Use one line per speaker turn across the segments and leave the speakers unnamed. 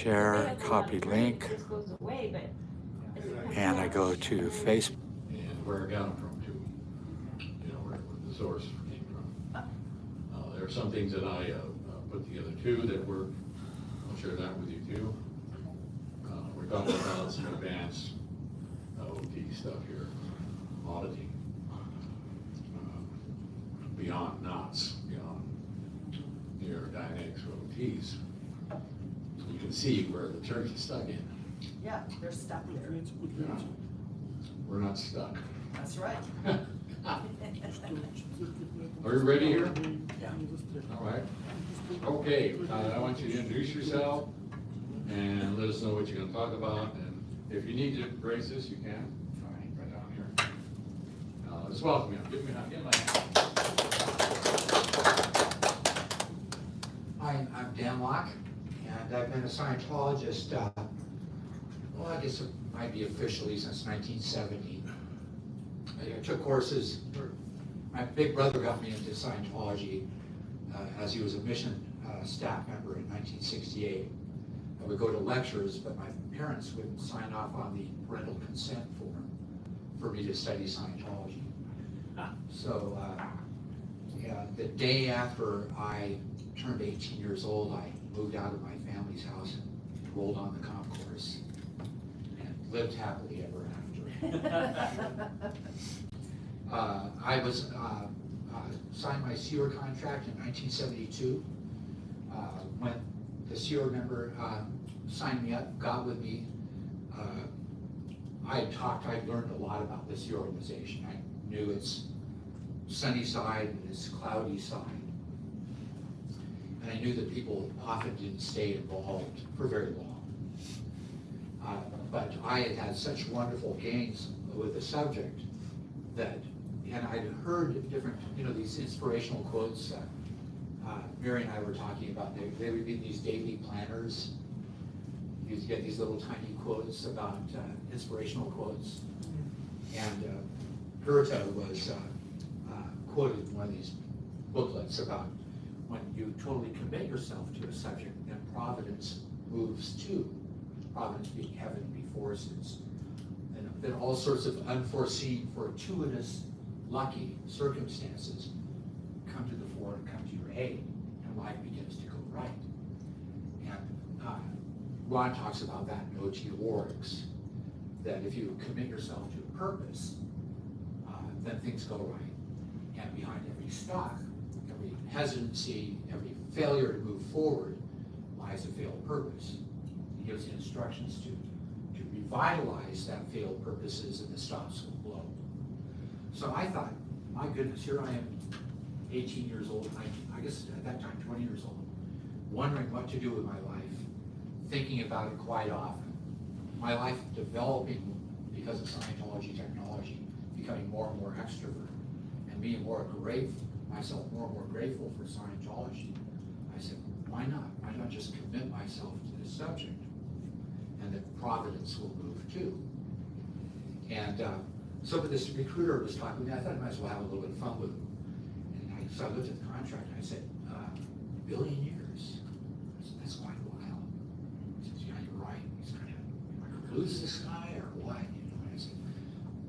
share, copy link, and I go to Facebook.
And where I got them from too, where the source came from. There are some things that I put together too that were, I'll share that with you too. We're talking about some advanced OT stuff here, auditing, beyond knots, beyond aerodynamics for OTs. You can see where the church is stuck in.
Yeah, they're stuck there.
We're not stuck.
That's right.
Are you ready here?
Yeah.
All right. Okay, I want you to introduce yourself and let us know what you're going to talk about. And if you need to raise this, you can. All right, right down here. Let's welcome him. Give me a hand.
Hi, I'm Dan Locke, and I've been a Scientologist, well, I guess it might be officially since 1970. I took courses. My big brother got me into Scientology as he was a mission staff member in 1968. I would go to lectures, but my parents wouldn't sign off on the parental consent form for me to study Scientology. So the day after I turned 18 years old, I moved out of my family's house and enrolled on the comp course and lived happily ever after. I was signed my SEAR contract in 1972. When the SEAR member signed me up, got with me, I'd learned a lot about the SEAR organization. I knew its sunny side and its cloudy side. And I knew that people often didn't stay involved for very long. But I had had such wonderful gains with the subject that, and I'd heard different, these inspirational quotes. Mary and I were talking about, they would be these daily planners. You'd get these little tiny quotes about inspirational quotes. And Goethe was quoted in one of these booklets about when you totally commit yourself to a subject, then providence moves too. Providence being heavenly forces. And then all sorts of unforeseen, fortuitous, lucky circumstances come to the fore and come to your aid, and life begins to go right. And Ron talks about that in OT Orgs, that if you commit yourself to a purpose, then things go right. And behind every stop, every hesitancy, every failure to move forward lies a failed purpose. He gives instructions to revitalize that failed purposes, and the stops will blow. So I thought, my goodness, here I am, 18 years old, I guess at that time 20 years old, wondering what to do with my life, thinking about it quite often. My life developing because of Scientology technology, becoming more and more extrovert, and being more and more grateful for Scientology. I said, why not? Why not just commit myself to this subject? And that providence will move too. And so this recruiter was talking to me. I thought I might as well have a little bit of fun with him. And so I looked at the contract and I said, $1 billion years. I said, that's quite a while. He says, yeah, you're right. He's kind of, am I going to lose this guy or what? And I said,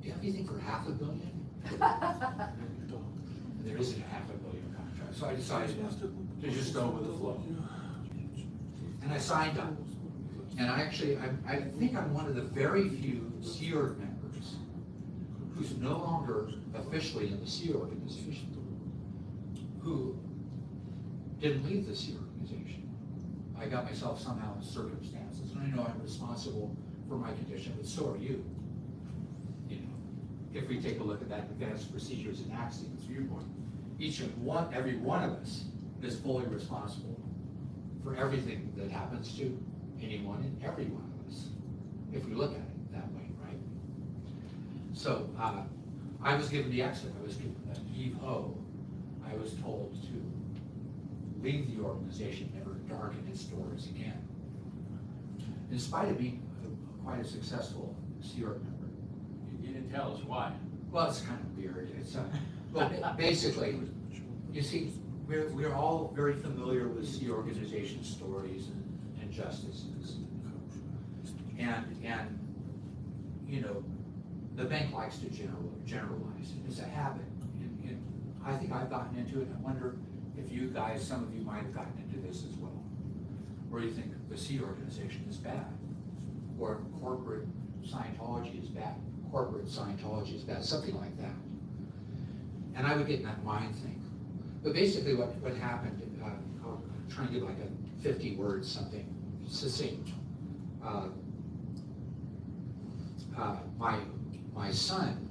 do you have anything for $500 million? There isn't a $500 million contract. So I decided to just go with the flow. And I signed up. And I think I'm one of the very few SEAR members who's no longer officially in the SEAR organization, who didn't leave the SEAR organization. I got myself somehow in circumstances, and I know I'm responsible for my condition, but so are you. If we take a look at that advanced procedures and accidents viewpoint, every one of us is fully responsible for everything that happens to anyone and every one of us, if we look at it that way, right? So I was given the exit. I was given an heave-ho. I was told to leave the organization, never darken its doors again. In spite of being quite a successful SEAR member.
You didn't tell us why.
Well, it's kind of weird. It's well, basically, you see, we're all very familiar with SEAR organization stories and injustices. And, you know, the bank likes to generalize. It's a habit. And I think I've gotten into it. I wonder if you guys, some of you might have gotten into this as well. Or you think the C organization is bad, or corporate Scientology is bad, corporate Scientology is bad, something like that. And I would get in that mind thing. But basically what happened, I'll try and give like a 50 words, something succinct. My son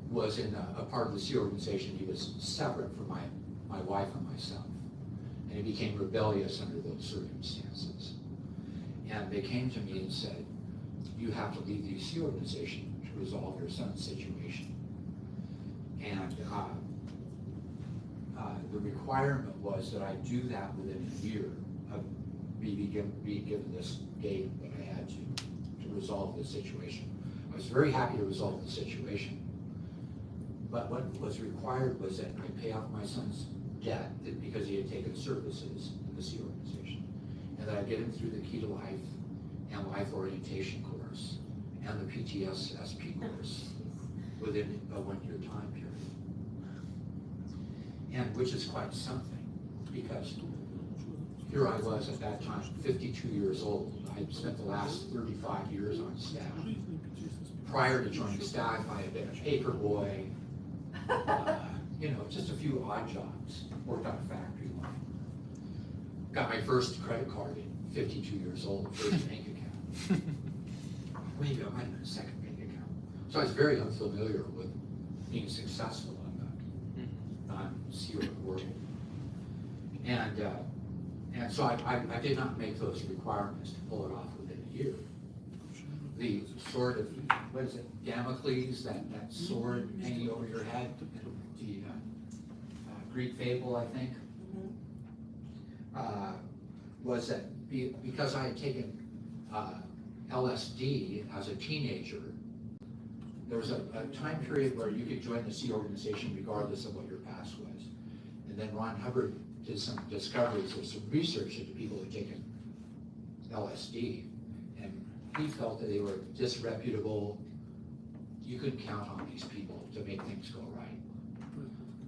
was in a part of the C organization. He was separate from my wife and myself. And he became rebellious under those circumstances. And they came to me and said, you have to leave the C organization to resolve your son's situation. And the requirement was that I do that within a year of being given this date that I had to resolve the situation. I was very happy to resolve the situation. But what was required was that I pay off my son's debt because he had taken services in the C organization, and that I get him through the Key to Life and Life Orientation course and the PTSSP course within a 1-year time period. And which is quite something, because here I was at that time, 52 years old. I'd spent the last 35 years on staff. Prior to joining staff, I had been a paper boy, you know, just a few odd jobs, worked on a factory line. Got my first credit card at 52 years old, first bank account. Maybe I might have a second bank account. So I was very unfamiliar with being successful in the non-C world. And so I did not make those requirements to pull it off within a year. The sword of, what is it, Damocles, that sword hanging over your head, the Greek fable, I think, was that because I had taken LSD as a teenager, there was a time period where you could join the C organization regardless of what your past was. And then Ron Hubbard did some discoveries or some research into people who had taken LSD, and he felt that they were disreputable. You couldn't count on these people to make things go right.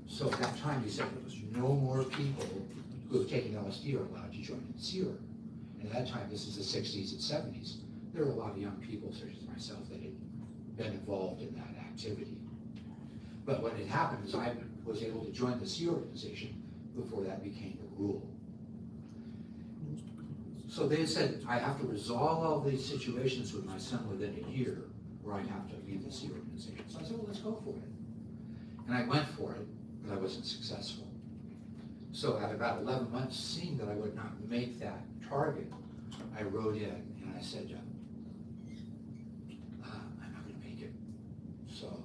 So at that time he said no more people who have taken LSD are allowed to join the C org. And at that time, this is the 60s and 70s, there were a lot of young people, such as myself, that had been involved in that activity. But what had happened is I was able to join the C organization before that became the rule. So they said, I have to resolve all these situations with my son within a year, or I have to leave the C organization. So I said, well, let's go for it. And I went for it, but I wasn't successful. So at about 11 months, seeing that I would not make that target, I wrote in and I said, I'm not going to make it. So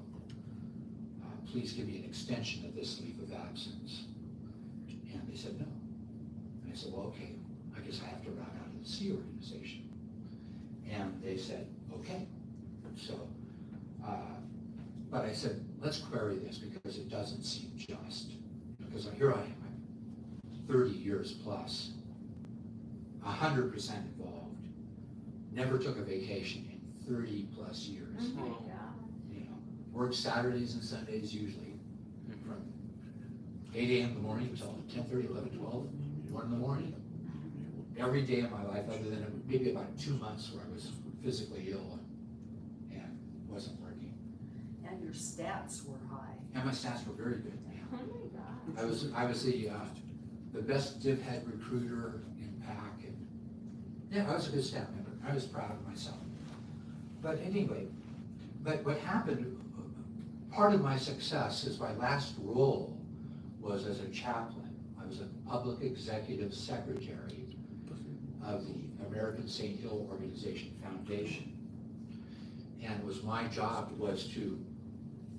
please give me an extension of this leave of absence. And they said no. And I said, well, okay, I guess I have to route out of the C organization. And they said, okay. So, but I said, let's query this because it doesn't seem just. Because here I am, I'm 30 years plus, 100% involved, never took a vacation in 30 plus years. You know, worked Saturdays and Sundays usually from 8 a.m. in the morning until 10:30, 11, 12, 1 in the morning. Every day of my life, other than maybe about 2 months where I was physically ill and wasn't working.
And your stats were high.
And my stats were very good.
Oh my gosh.
I was the best div head recruiter in PAC, and yeah, I was a good staff member. I was proud of myself. But anyway, but what happened, part of my success is my last role was as a chaplain. I was a public executive secretary of the American St. Hill Organization Foundation. And it was my job was to,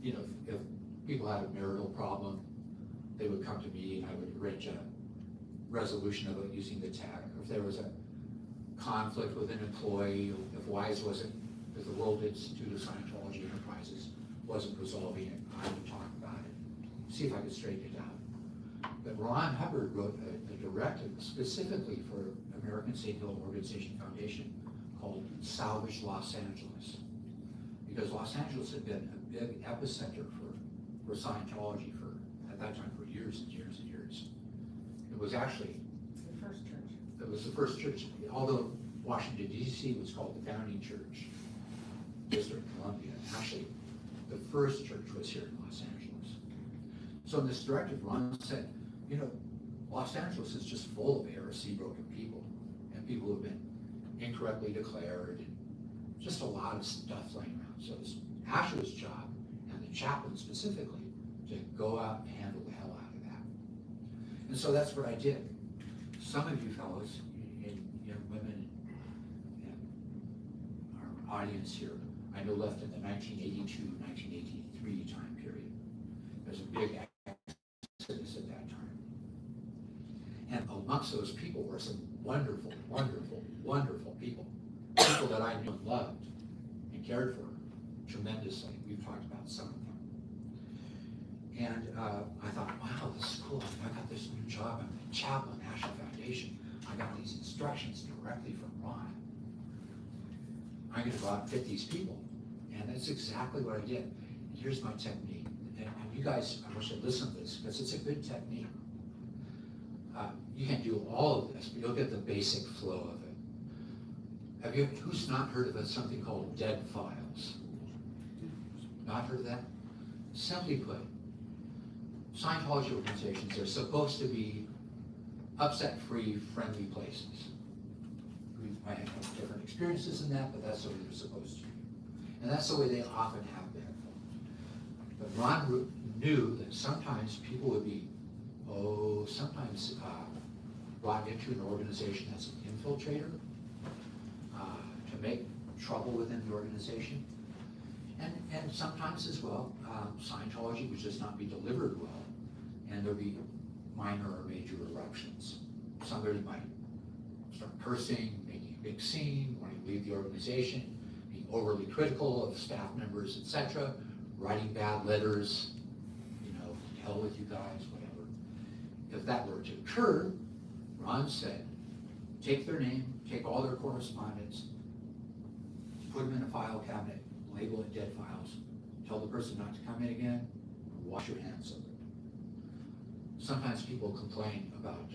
you know, if people had a marital problem, they would come to me and I would arrange a resolution of it using the tech. If there was a conflict with an employee, if WISE wasn't, if the World Institute of Scientology Enterprises wasn't resolving it, I would talk about it, see if I could straighten it out. But Ron Hubbard wrote a directive specifically for American St. Hill Organization Foundation called Salvage Los Angeles, because Los Angeles had been a big epicenter for Scientology at that time, for years and years and years. It was actually,
The first church.
it was the first church, although Washington DC was called the Founding Church, District of Columbia. Actually, the first church was here in Los Angeles. So in this directive, Ron said, you know, Los Angeles is just full of heresy broken people, and people who have been incorrectly declared, and just a lot of stuff laying around. So it's Asher's job, and the chaplain specifically, to go out and handle the hell out of that. And so that's what I did. Some of you fellows, and young women, and our audience here, I know left in the 1982-1983 time period. There's a big exodus at that time. And amongst those people were some wonderful, wonderful, wonderful people. People that I knew and loved and cared for tremendously. We've talked about some of them. And I thought, wow, this is cool. I got this new job. I'm the chaplain, National Foundation. I got these instructions directly from Ron. I'm going to go out and fit these people. And that's exactly what I did. And here's my technique. And you guys, I wish you'd listen to this, because it's a good technique. You can't do all of this, but you'll get the basic flow of it. Who's not heard of something called dead files? Not heard of that? Simply put, Scientology organizations are supposed to be upset-free, friendly places. We might have different experiences in that, but that's the way they're supposed to be. And that's the way they often have been. But Ron knew that sometimes people would be, sometimes brought into an organization as an infiltrator to make trouble within the organization. And sometimes as well, Scientology would just not be delivered well, and there'd be minor or major eruptions. Somebody might start cursing, making a big scene, wanting to leave the organization, being overly critical of staff members, etc., writing bad letters, to hell with you guys, whatever. If that were to occur, Ron said, take their name, take all their correspondence, put them in a file cabinet, label it dead files, tell the person not to come in again, wash your hands of it. Sometimes people complain about,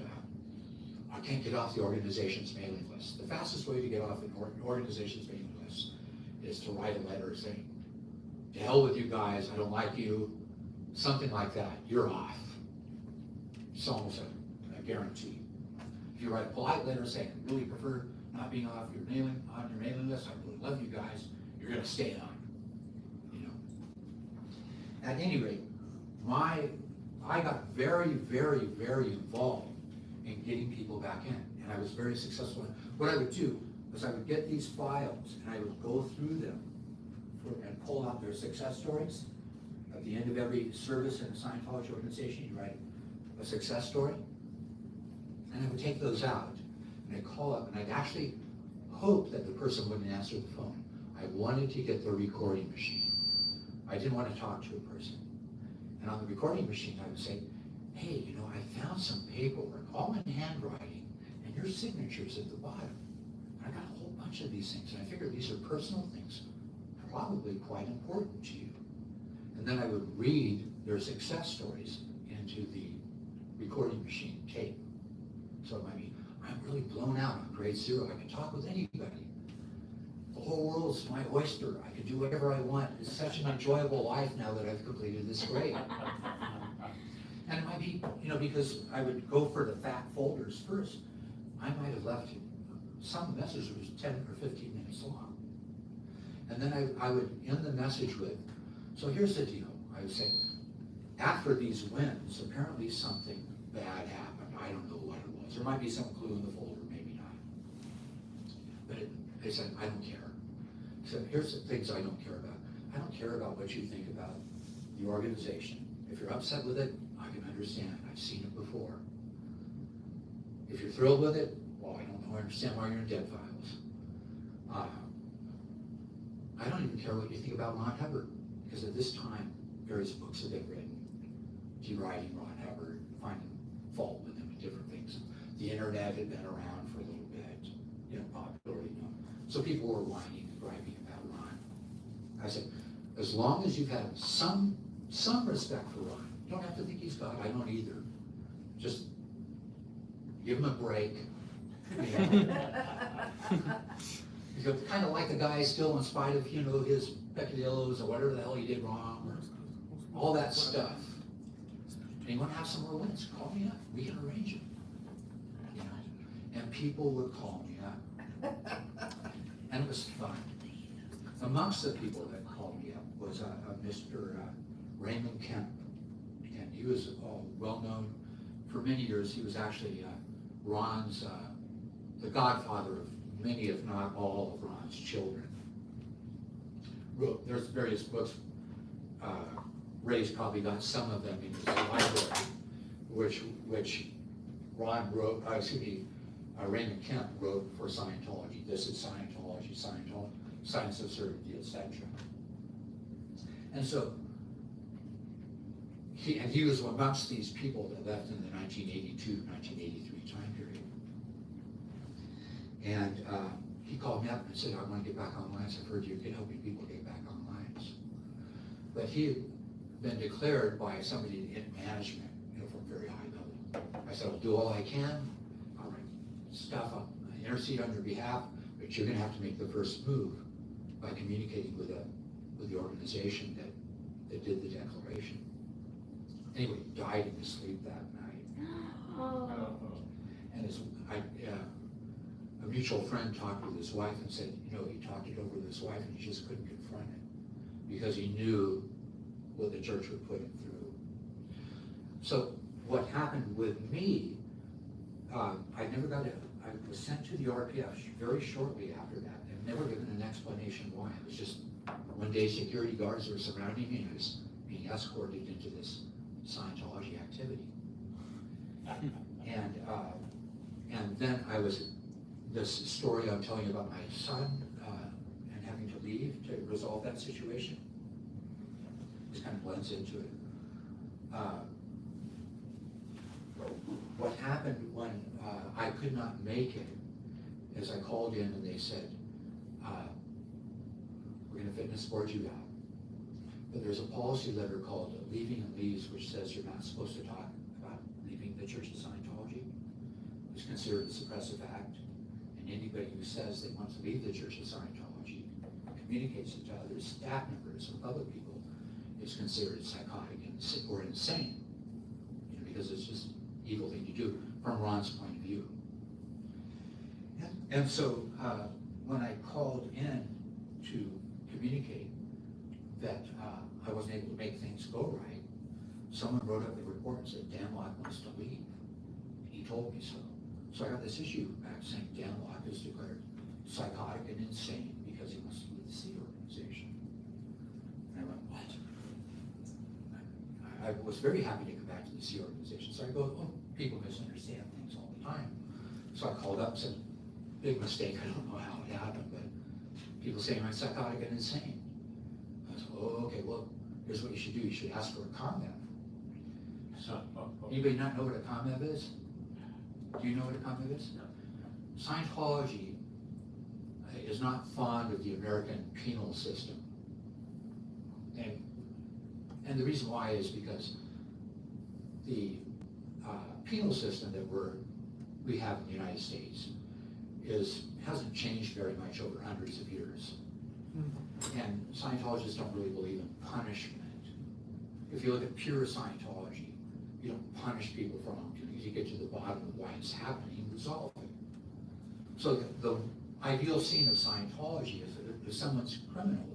I can't get off the organization's mailing list. The fastest way to get off an organization's mailing list is to write a letter saying, to hell with you guys, I don't like you, something like that, you're off. It's almost a guarantee. If you write a polite letter saying, I really prefer not being off your mailing list, I really love you guys, you're going to stay on. At any rate, I got very, very, very involved in getting people back in, and I was very successful. What I would do was I would get these files and I would go through them and pull out their success stories. At the end of every service in a Scientology organization, you write a success story, and I would take those out and I'd call up, and I'd actually hope that the person wouldn't answer the phone. I wanted to get the recording machine. I didn't want to talk to a person. And on the recording machine, I would say, hey, I found some paperwork, all in handwriting, and your signature's at the bottom. I got a whole bunch of these things, and I figured these are personal things, probably quite important to you. And then I would read their success stories into the recording machine tape. So it might be, I'm really blown out on grade 0. I can talk with anybody. The whole world's my oyster. I can do whatever I want. It's such an enjoyable life now that I've completed this grade. And it might be, because I would go for the fat folders first. I might have left some message that was 10 or 15 minutes long. And then I would end the message with, so here's the deal. I would say, after these wins, apparently something bad happened. I don't know what it was. There might be some clue in the folder, maybe not. But they said, I don't care. So here's the things I don't care about. I don't care about what you think about the organization. If you're upset with it, I can understand. I've seen it before. If you're thrilled with it, well, I don't know. I understand why you're in dead files. I don't even care what you think about Ron Hubbard, because at this time, various books have been written, deriding Ron Hubbard, finding fault with him and different things. The internet had been around for a little bit, popularly known. So people were whining and griping about Ron. I said, as long as you have some respect for Ron, you don't have to think he's God, I don't either. Just give him a break. You know, kind of like the guy still, in spite of, you know, his peccadillos or whatever the hell he did wrong, or all that stuff. And you want to have some more wins, call me up, we can arrange it. You know, and people would call me up. And it was fun. Amongst the people that called me up was a Mr. Raymond Kemp. And he was well known for many years. He was actually Ron's, the godfather of many, if not all, of Ron's children. There's various books. Ray's probably got some of them in his library, which Ron wrote, Raymond Kemp wrote for Scientology. This is Scientology, Science of Certainty, etc. And so, he was amongst these people that left in the 1982, 1983 time period. And he called me up and said, I want to get back on lines. I've heard you're helping people get back on lines. But he had been declared by somebody in management, you know, from very high level. I said, I'll do all I can. I'll write stuff up, intercede on your behalf, but you're going to have to make the first move by communicating with the organization that did the declaration. Anyway, he died in his sleep that night.
Oh.
And a mutual friend talked with his wife and said, you know, he talked it over with his wife and he just couldn't confront it because he knew what the church would put him through. So what happened with me, I was sent to the RPF very shortly after that and never given an explanation why. It was just one day security guards were surrounding me and I was being escorted into this Scientology activity. And then I was, this story I'm telling you about my son and having to leave to resolve that situation, this kind of blends into it. What happened when I could not make it is I called in and they said, we're going to fitness board you out. But there's a policy letter called Leaving and Leaves, which says you're not supposed to talk about leaving the Church of Scientology. It's considered a suppressive act. And anybody who says they want to leave the Church of Scientology, communicates it to other staff members or public people, is considered psychotic or insane. You know, because it's just an evil thing to do from Ron's point of view. And so when I called in to communicate that I wasn't able to make things go right, someone wrote up the report and said, Dan Locke wants to leave. He told me so. So I got this issue back saying Dan Locke is declared psychotic and insane because he wants to leave the Sea organization. And I went, what? I was very happy to come back to the Sea organization. So I go, oh, people misunderstand things all the time. So I called up and said, big mistake, I don't know how it happened, but people saying I'm psychotic and insane. I said, oh, okay, well, here's what you should do. You should ask for a COMEV. So, anybody not know what a COMEV is? Do you know what a COMEV is? No. Scientology is not fond of the American penal system. And the reason why is because the penal system that we have in the United States hasn't changed very much over hundreds of years. And Scientologists don't really believe in punishment. If you look at pure Scientology, you don't punish people for wrongdoing. You get to the bottom of why it's happening and resolve it. So the ideal scene of Scientology is that if someone's criminal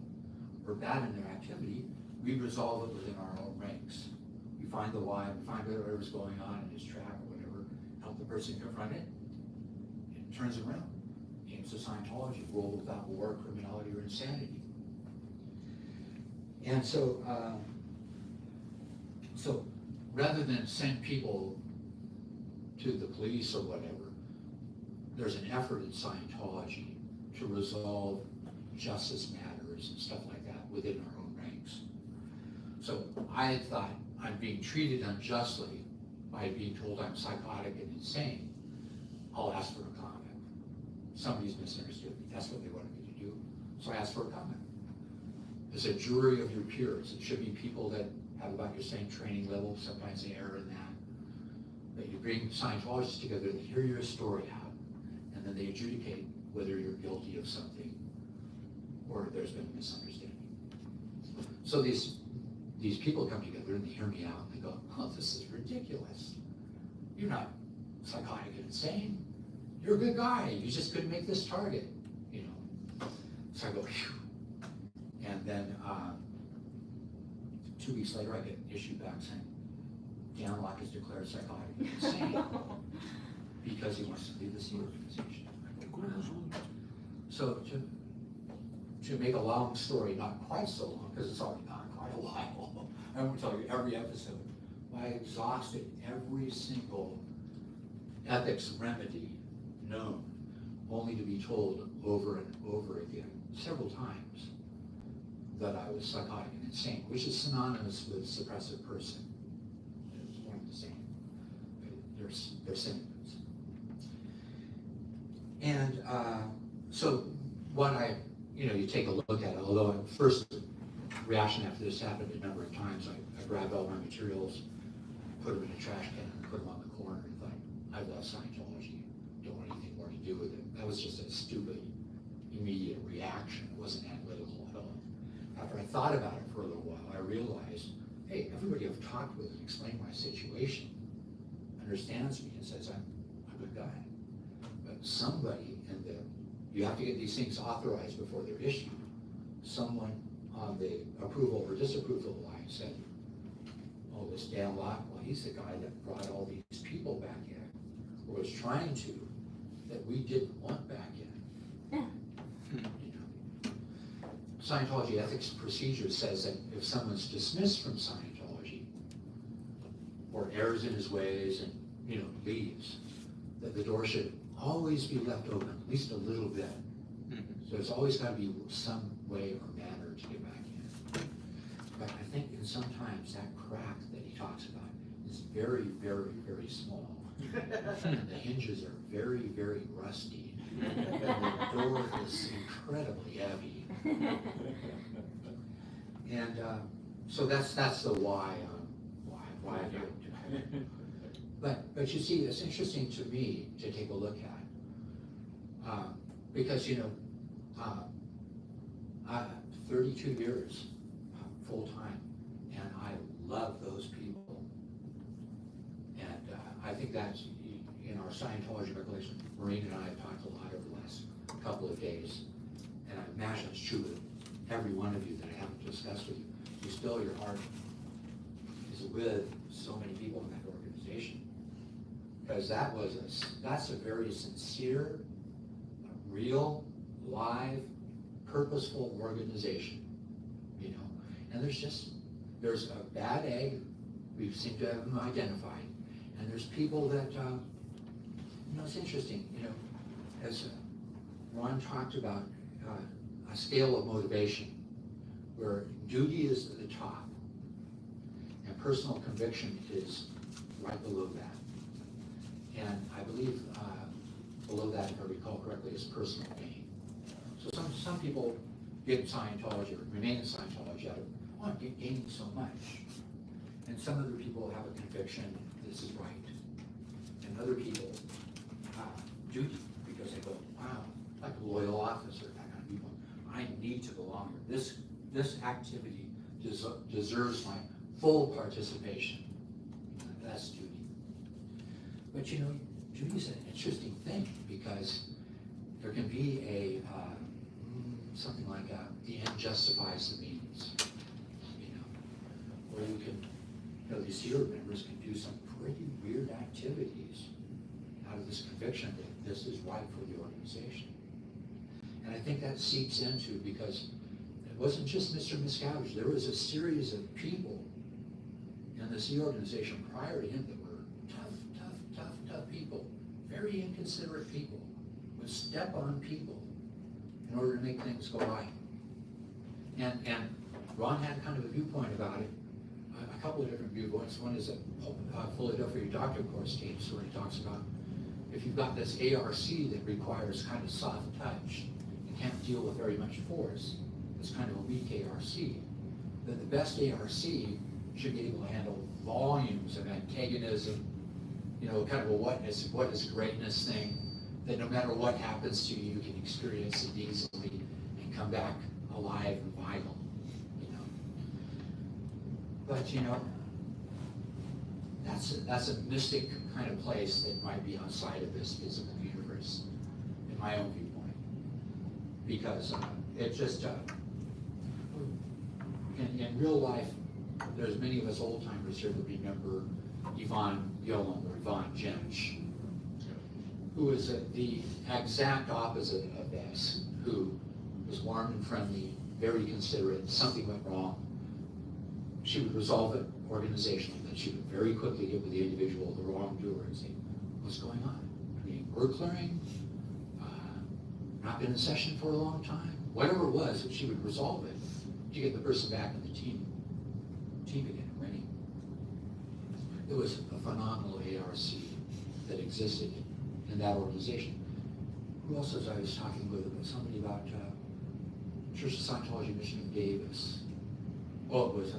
or bad in their activity, we resolve it within our own ranks. We find the lie, we find whatever's going on in his track or whatever, help the person confront it, and it turns around. Aims of Scientology, world without war, criminality, or insanity. And so, so rather than send people to the police or whatever, there's an effort in Scientology to resolve justice matters and stuff like that within our own ranks. So I thought I'm being treated unjustly by being told I'm psychotic and insane. I'll ask for a comment. somebody's misunderstood me. That's what they wanted me to do. So I asked for a comment. As a jury of your peers, it should be people that have about your same training level. Sometimes they err in that. But you bring Scientologists together and hear your story out, and then they adjudicate whether you're guilty of something or there's been a misunderstanding. So these people come together and they hear me out and they go, oh, this is ridiculous. You're not psychotic and insane. You're a good guy. You just couldn't make this target, you know. So I go, phew. And then 2 weeks later, I get an issue back saying, Dan Locke is declared psychotic and insane because he wants to leave the sea organization. I go, wow. So to make a long story, not quite so long, because it's already gone quite a while, I won't tell you every episode, I exhausted every single ethics remedy known, only to be told over and over again, several times, that I was psychotic and insane, which is synonymous with suppressive person. It's one and the same. They're synonyms. And so what you take a look at it, although at first reaction after this happened a number of times, I grabbed all my materials, put them in a trash can, and put them on the corner, and thought, I've left Scientology, don't want anything more to do with it. That was just a stupid, immediate reaction. It wasn't analytical at all. After I thought about it for a little while, I realized, hey, everybody I've talked with and explained my situation understands me and says I'm a good guy. But somebody you have to get these things authorized before they're issued. Someone on the approval or disapproval line said, oh, this Dan Locke, well, he's the guy that brought all these people back in, or was trying to, that we didn't want back in. You know. Scientology ethics procedure says that if someone's dismissed from Scientology, or errs in his ways and leaves, that the door should always be left open, at least a little bit. So there's always got to be some way or manner to get back in. But I think sometimes that crack that he talks about is very, very, very small. And the hinges are very, very rusty. And the door is incredibly heavy. And so that's the why I do it. But you see, it's interesting to me to take a look at, because I 32 years full time, and I love those people, and I think that's in our Scientology regulation. Maureen and I have talked a lot over the last couple of days, and I imagine it's true with every one of you that I haven't discussed with you. You still, your heart is with so many people in that organization. Because that's a very sincere, real, live, purposeful organization, And there's a bad egg, we seem to have them identified, and there's people that, it's interesting, as Ron talked about a scale of motivation, where duty is at the top, and personal conviction is right below that. And I believe below that, if I recall correctly, is personal gain. So some people get in Scientology or remain in Scientology out of, I'm gaining so much. And some other people have a conviction, this is right. And other people duty, because they go, wow, like a loyal officer, that kind of people, I need to belong here. This activity deserves my full participation. That's duty. But duty is an interesting thing, because there can be something like the end justifies the means, where you can, these SEER members can do some pretty weird activities out of this conviction that this is right for the organization. And I think that seeps into, because it wasn't just Mr. Miscavige, there was a series of people in the SEER organization prior to him that were tough people, very inconsiderate people, would step on people in order to make things go right. And Ron had kind of a viewpoint about it, a couple of different viewpoints. One is a Philadelphia doctor course teams, where he talks about, if you've got this ARC that requires kind of soft touch and can't deal with very much force, it's kind of a weak ARC, then the best ARC should be able to handle volumes of antagonism, you know, kind of a what is greatness thing, that no matter what happens to you, you can experience it easily and come back alive and vital, you know. But, you know, that's a mystic kind of place that might be outside of this physical universe, in my own viewpoint. Because it just, in real life, there's many of us old timers here that remember Yvonne Yolen or Yvonne Jensch, who is the exact opposite of this, who was warm and friendly, very considerate. Something went wrong, she would resolve it organizationally, but she would very quickly get with the individual, the wrongdoer, and say, what's going on? I mean, word clearing, not been in session for a long time, whatever it was, she would resolve it to get the person back in the team again, winning. It was a phenomenal ARC that existed in that organization. Who else was I was talking with? Somebody about Church of Scientology Mission of Davis. Oh, it was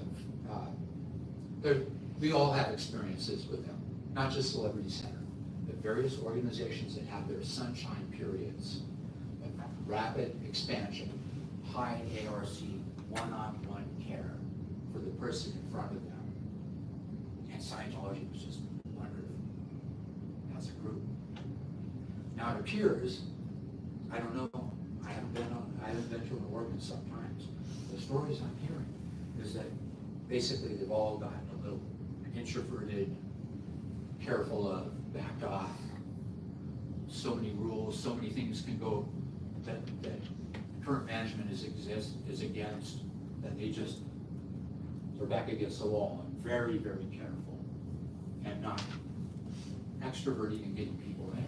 we all have experiences with them, not just Celebrity Center, but various organizations that have their sunshine periods of rapid expansion, high ARC, one-on-one care for the person in front of them. And Scientology was just wonderful as a group. Now it appears, I don't know, I haven't been to an organ sometimes. The stories I'm hearing is that basically they've all gotten a little introverted, careful of, backed off. So many rules, so many things can go that current management is against, that they're back against the wall and very, very careful and not extroverting and getting people in.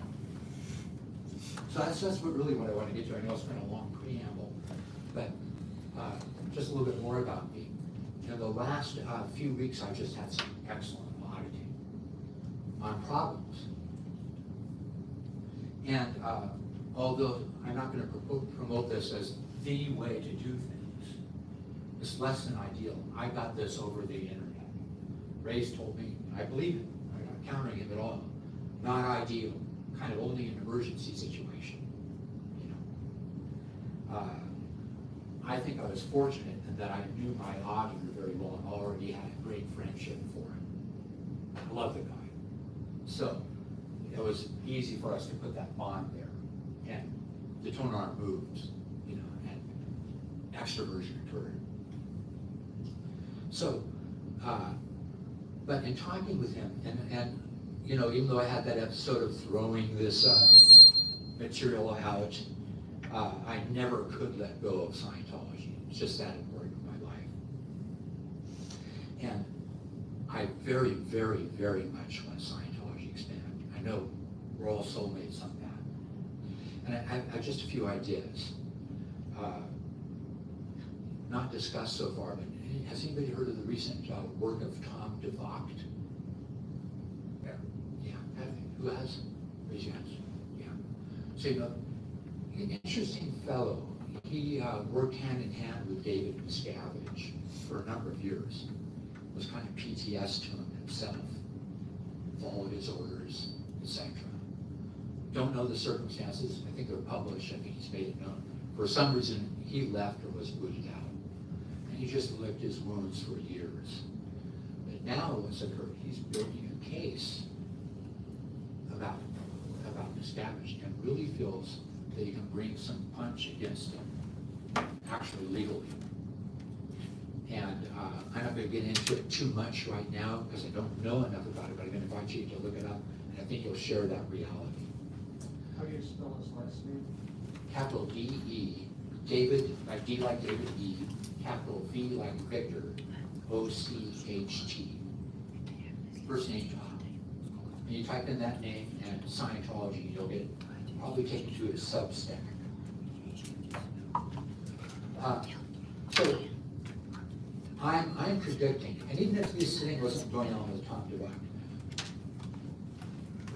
So that's really what I want to get to. I know it's been a long preamble, but just a little bit more about me. In the last few weeks, I've just had some excellent auditing on problems. And although I'm not going to promote this as the way to do things, it's less than ideal. I got this over the internet. Ray's told me, I believe it. I'm not countering him at all. Not ideal, kind of only an emergency situation, you know. I think I was fortunate in that I knew my auditor very well and already had a great friendship for him. I love the guy. So it was easy for us to put that bond there. And the tone our moves, you know, and extroversion occurred. So, but in talking with him, and you know, even though I had that episode of throwing this material out, I never could let go of Scientology. It's just that important in my life. And I very, very, very much want Scientology expand. I know we're all soulmates on that. And I have just a few ideas. Not discussed so far, but has anybody heard of the recent work of Tom DeVocht? Yeah, who has? Raise your hands. Yeah. So, you know, an interesting fellow. He worked hand in hand with David Miscavige for a number of years. It was kind of PTS to him himself. Followed his orders, etc. Don't know the circumstances. I think they're published. I think he's made it known. For some reason, he left or was booted out. And he just licked his wounds for years. But now what's occurred, he's building a case about Miscavige and really feels that he can bring some punch against him, actually legally. And I'm not going to get into it too much right now because I don't know enough about it, but I'm going to invite you to look it up, and I think you'll share that reality.
How do you spell his last name?
Capital D-E, David, like D like David E, capital V like Victor, O-C-H-T. First name, John. And you type in that name and Scientology, you'll get probably taken to his Substack. So I'm predicting, and even if this thing wasn't going on with Tom DeVocht,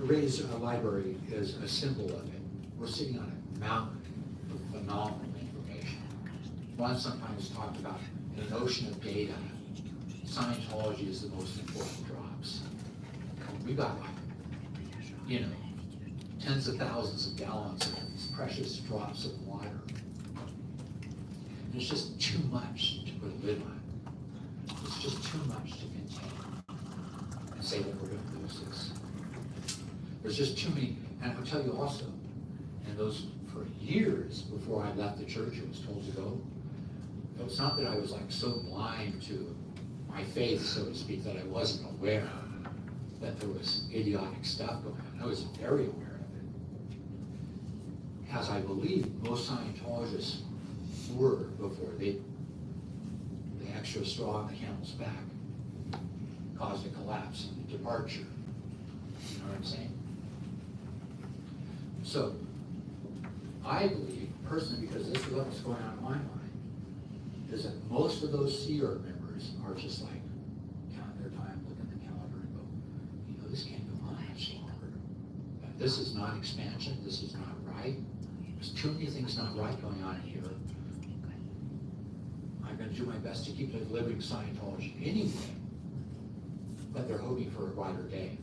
Ray's library is a symbol of it. We're sitting on a mountain of phenomenal information. One sometimes talked about an ocean of data. Scientology is the most important drops. We got like, you know, tens of thousands of gallons of these precious drops of water. And it's just too much to put a lid on. It's just too much to contain and say that we're going to lose this. There's just too many, and I'll tell you also, and those for years before I left the church and was told to go, it was not that I was like so blind to my faith, so to speak, that I wasn't aware that there was idiotic stuff going on. I was very aware of it. As I believe most Scientologists were before the extra straw on the camel's back caused a collapse and a departure. You know what I'm saying? So, I believe, personally, because this is what's going on in my mind, is that most of those Sea Org members are just like, count their time, look at the calendar and go, you know, this can't go on much longer. This is not expansion, this is not right. There's too many things not right going on in here. I'm going to do my best to keep delivering Scientology anyway, but they're hoping for a brighter day.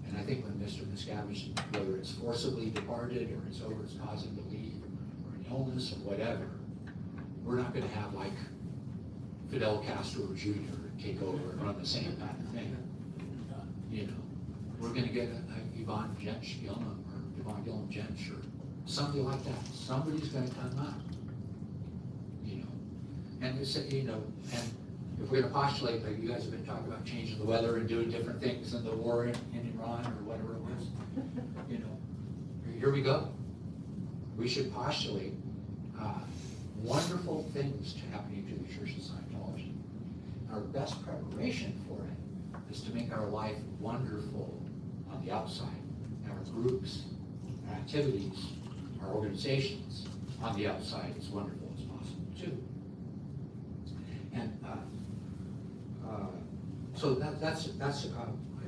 And I think when Mr. Miscavige, whether it's forcibly departed or it's over, it's causing to leave, or an illness or whatever, we're not going to have like Fidel Castro Jr. take over and run the same kind of thing. You know, we're going to get a Yvonne Jench Gillum or Yvonne Gillum Jench or somebody like that. Somebody's going to come up. You know, and it's, you know, and if we're going to postulate, like you guys have been talking about changing the weather and doing different things in the war in Iran or whatever it was, you know, here we go. We should postulate wonderful things to happening to the Church of Scientology. Our best preparation for it is to make our life wonderful on the outside. Our groups, our activities, our organizations on the outside as wonderful as possible too. And so that's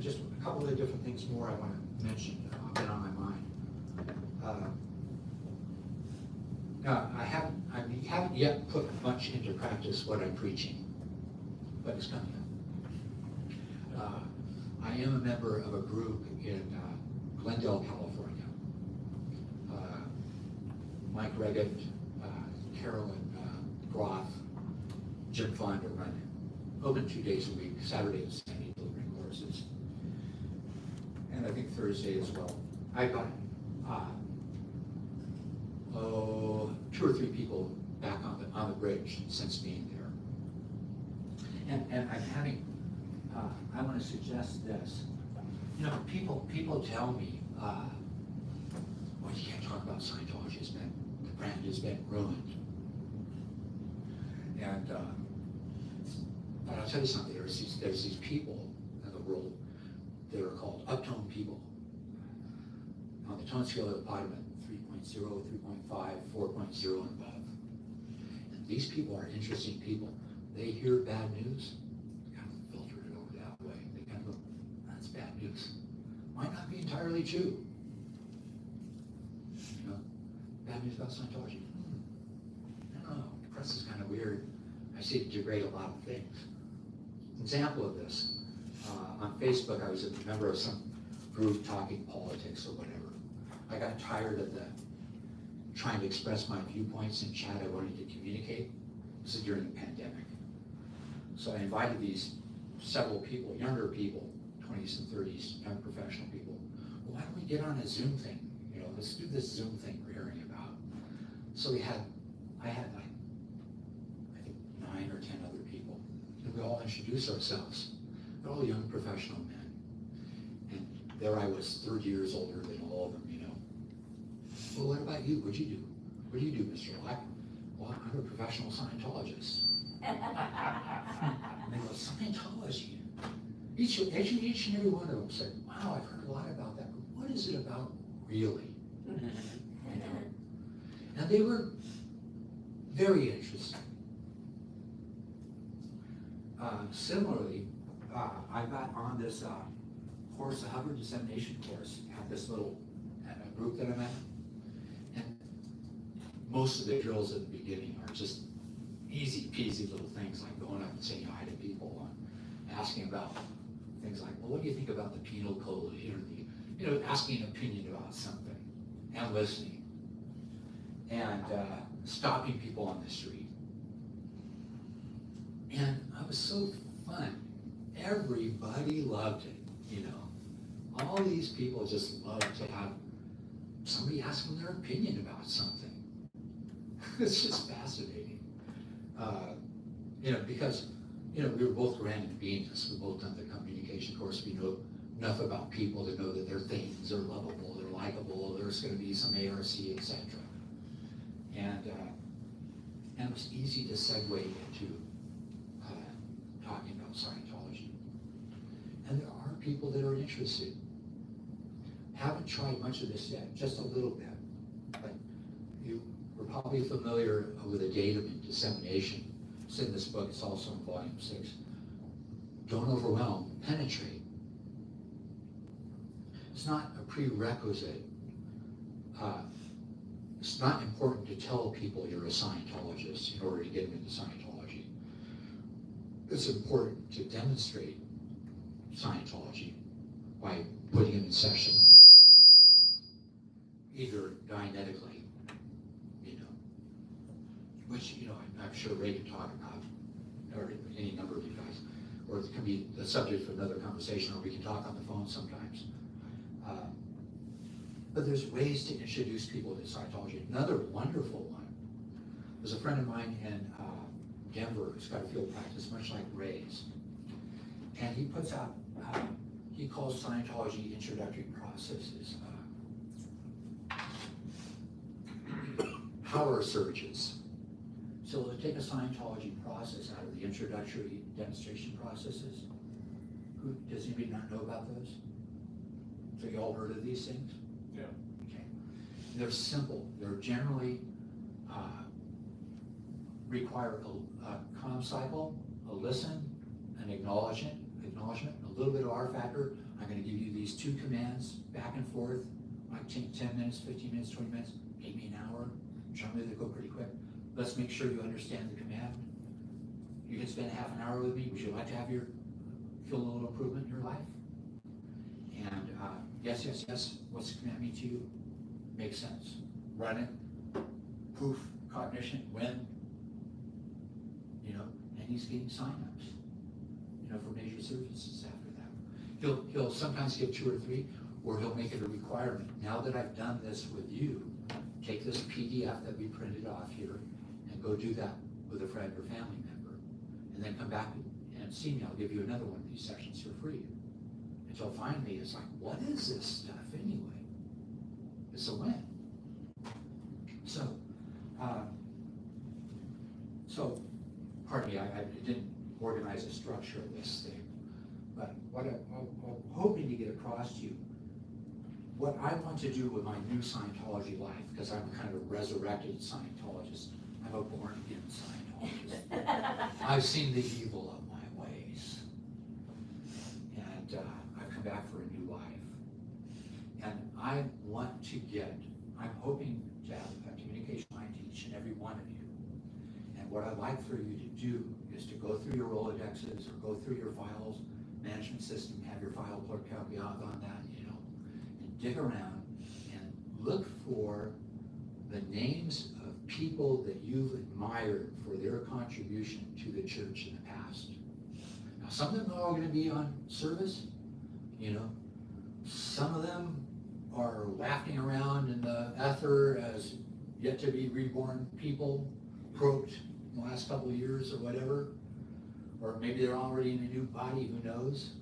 just a couple of different things more I want to mention that have been on my mind. I haven't yet put much into practice what I'm preaching, but it's coming up. I am a member of a group in Glendale, California. Mike Reggett, Carolyn Groth, Jim Fond are running. Open 2 days a week, Saturday and Sunday delivering courses. And I think Thursday as well. I got 2 or 3 people back on the bridge since being there. And I'm having, I want to suggest this. You know, people tell me, well, you can't talk about Scientology, the brand has been ruined. And but I'll tell you something, there's these people in the world that are called uptone people. On the tone scale of the Pottman, 3.0, 3.5, 4.0 and above. And these people are interesting people. They hear bad news, they kind of filter it over that way. They kind of go, that's bad news. Might not be entirely true. You know, bad news about Scientology. I don't know, the press is kind of weird. I see it degrade a lot of things. Example of this, on Facebook, I was a member of some group talking politics or whatever. I got tired of trying to express my viewpoints in chat. I wanted to communicate. This is during the pandemic. So I invited these several people, younger people, 20s and 30s, young professional people. Well, why don't we get on a Zoom thing? You know, let's do this Zoom thing we're hearing about. So I had like, I think 9 or 10 other people. And we all introduced ourselves. They're all young professional men. And there I was 30 years older than all of them, you know. Well, what about you? What'd you do? What do you do, Mr. Black? Well, I'm a professional Scientologist. And they go, Scientology? Each and every one of them said, wow, I've heard a lot about that, but what is it about really? You know? And they were very interesting. Similarly, I got on this course, the Hubbard dissemination course, have this little group that I'm at. And most of the drills at the beginning are just easy peasy little things like going up and saying hi to people and asking about things like, well, what do you think about the penal code? Asking an opinion about something and listening and stopping people on the street. And it was so fun. Everybody loved it, All these people just love to have somebody ask them their opinion about something. It's just fascinating. Because, we were both granted beings. We both done the communication course. We know enough about people to know that they're things, they're lovable, they're likable, there's going to be some ARC, etc. And it was easy to segue into talking about Scientology. And there are people that are interested. Haven't tried much of this yet, just a little bit. But you were probably familiar with the datum and dissemination. It's in this book, it's also in volume 6. Don't overwhelm, penetrate. It's not a prerequisite. It's not important to tell people you're a Scientologist in order to get them into Scientology. It's important to demonstrate Scientology by putting them in session, either dianetically, which, I'm sure Ray can talk about, or any number of you guys, or it can be the subject for another conversation, or we can talk on the phone sometimes. But there's ways to introduce people to Scientology. Another wonderful one, there's a friend of mine in Denver who's got a field practice much like Ray's. And he puts out, he calls Scientology introductory processes power surges. So to take a Scientology process out of the introductory demonstration processes, does anybody not know about those? So you all heard of these things?
Yeah.
Okay. They're simple. They're generally require a comm cycle, a listen, an acknowledgement, a little bit of R factor. I'm going to give you these 2 commands back and forth, like 10 minutes, 15 minutes, 20 minutes, take me an hour. Generally they go pretty quick. Let's make sure you understand the command. You can spend half an hour with me. Would you like to feel a little improvement in your life? And yes, yes, yes. What's the command mean to you? Makes sense. Run it. Poof. Cognition. When? And he's getting sign-ups, for major services after that. He'll sometimes give 2 or 3, or he'll make it a requirement. Now that I've done this with you, take this PDF that we printed off here and go do that with a friend or family member. And then come back and see me. I'll give you another one of these sessions for free. Until finally it's like, what is this stuff anyway? It's a win. So, pardon me, I didn't organize the structure of this thing. But what I'm hoping to get across to you, what I want to do with my new Scientology life, because I'm kind of a resurrected Scientologist. I'm a born-again Scientologist. I've seen the evil of my ways. And I've come back for a new life. And I'm hoping to have a communication line to each and every one of you. And what I'd like for you to do is to go through your Rolodexes or go through your files management system, have your file clerk help you out on that, and dig around and look for the names of people that you've admired for their contribution to the church in the past. Now, some of them are all going to be on service, some of them are wafting around in the ether as yet to be reborn people, croaked in the last couple of years or whatever. Or maybe they're already in a new body, who knows?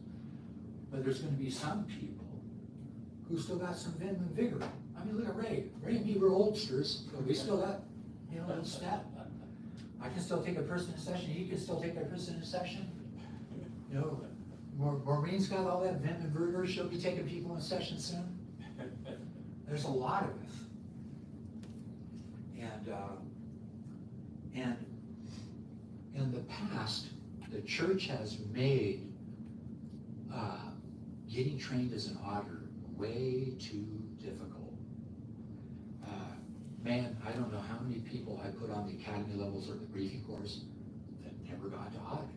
But there's going to be some people who still got some vim and vigor. I mean, look at Ray. Ray and me were oldsters, but we still got, a little step. I can still take a person in session. You can still take a person in session. Maureen's got all that vim and vigor. She'll be taking people in session soon. There's a lot of us. And in the past, the church has made getting trained as an auditor, way too difficult. Man, I don't know how many people I put on the academy levels or the briefing course that never got to audit.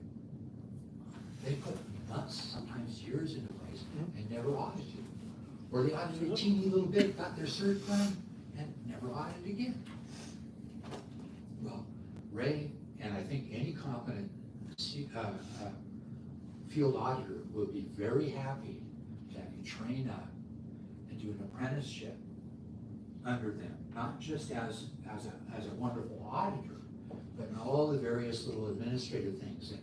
They put months, sometimes years into place and never audited. Or they audited a teeny little bit, got their cert done, and never audited again. Well, Ray, and I think any competent field auditor would be very happy to have you train up and do an apprenticeship under them, not just as a wonderful auditor, but in all the various little administrative things that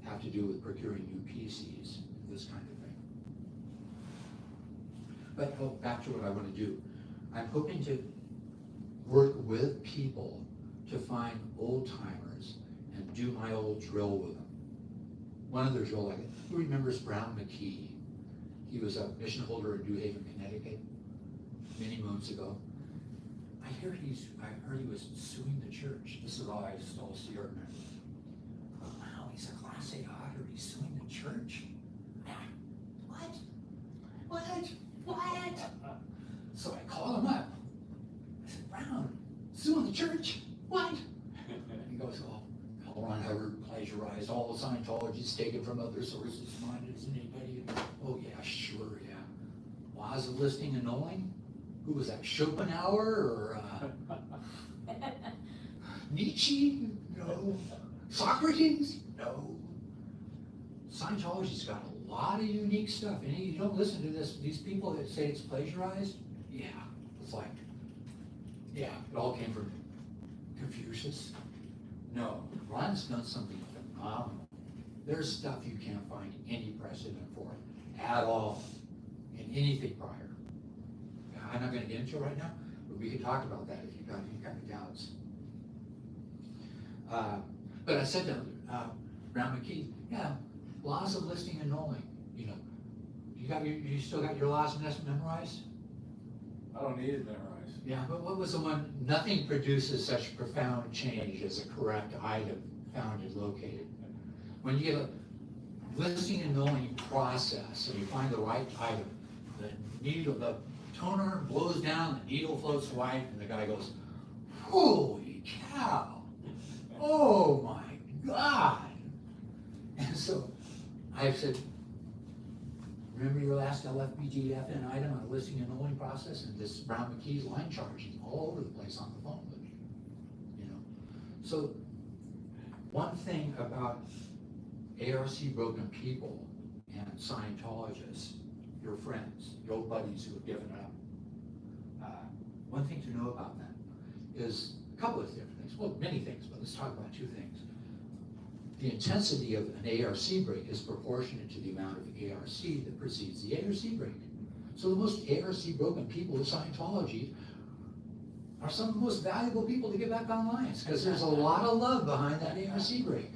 have to do with procuring new PCs, this kind of thing. But back to what I want to do. I'm hoping to work with people to find old timers and do my old drill with them. One of the drill, like, who remembers Brown McKee? He was a mission holder in New Haven, Connecticut, many moons ago. I heard he was suing the church. This is all I still see or remember. Wow, he's a Class A auditor. He's suing the church. What? So I called him up. I said, Brown, suing the church? What? And he goes, oh, L. Ron Hubbard plagiarized all the Scientologies taken from other sources. Mine isn't anybody. Oh yeah, sure, yeah. Laws of listing and knowing? Who was that, Schopenhauer or Nietzsche? No. Socrates? No. Scientology's got a lot of unique stuff. And you don't listen to these people that say it's plagiarized? Yeah, it's like, yeah, it all came from Confucius. No, Ron's done something phenomenal. There's stuff you can't find any precedent for at all in anything prior. I'm not going to get into it right now, but we can talk about that if you've got any kind of doubts. But I said to Brown McKee, yeah, laws of listing and knowing. You know, you still got your laws memorized?
I don't need it memorized.
Yeah, but what was the one? Nothing produces such profound change as a correct item found and located. When you get a listing and knowing process and you find the right item, the toner blows down, the needle floats white, and the guy goes, holy cow, oh my God. And so I said, remember your last LFBGFN item on the listing and knowing process? And this Brown McKee's line charging all over the place on the phone with me, you know. So one thing about ARC broken people and Scientologists, your friends, your old buddies who have given up, one thing to know about them is a couple of different things. Well, many things, but let's talk about two things. The intensity of an ARC break is proportionate to the amount of ARC that precedes the ARC break. So the most ARC broken people of Scientology are some of the most valuable people to get back on lines because there's a lot of love behind that ARC break.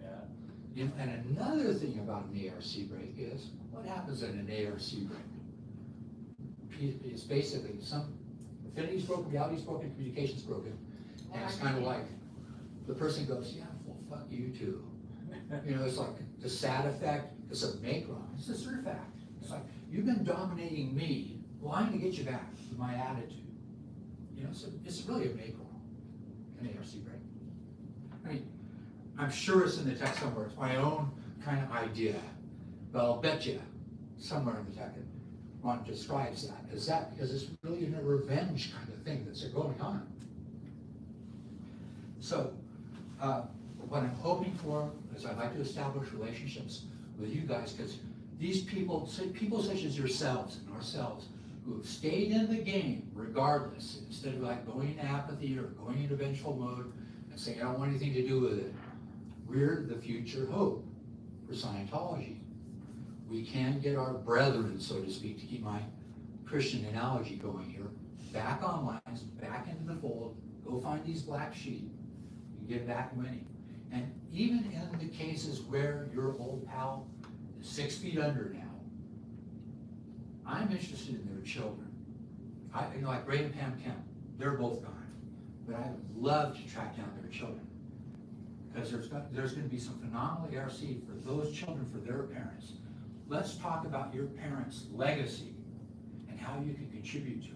Yeah.
And another thing about an ARC break is what happens in an ARC break. It's basically some affinity's broken, reality's broken, communication's broken, and it's kind of like the person goes, yeah, well, fuck you too. You know, it's like the sad effect, it's a make wrong, it's a cert fact. It's like, you've been dominating me, well, I'm gonna get you back with my attitude. You know, so it's really a make wrong, an ARC break. I mean, I'm sure it's in the text somewhere, it's my own kind of idea, but I'll bet you somewhere in the text, Ron describes that as that because it's really a revenge kind of thing that's going on. So, what I'm hoping for is I'd like to establish relationships with you guys because these people such as yourselves and ourselves who have stayed in the game regardless, instead of like going into apathy or going into vengeful mode and saying I don't want anything to do with it, we're the future hope for Scientology. We can get our brethren, so to speak, to keep my Christian analogy going here, back on lines, back into the fold, go find these black sheep, and get back winning. And even in the cases where your old pal is 6 feet under now, I'm interested in their children. Like Ray and Pam Kemp, they're both gone. But I would love to track down their children. Because there's going to be some phenomenal ARC for those children, for their parents, let's talk about your parents' legacy and how you can contribute to it.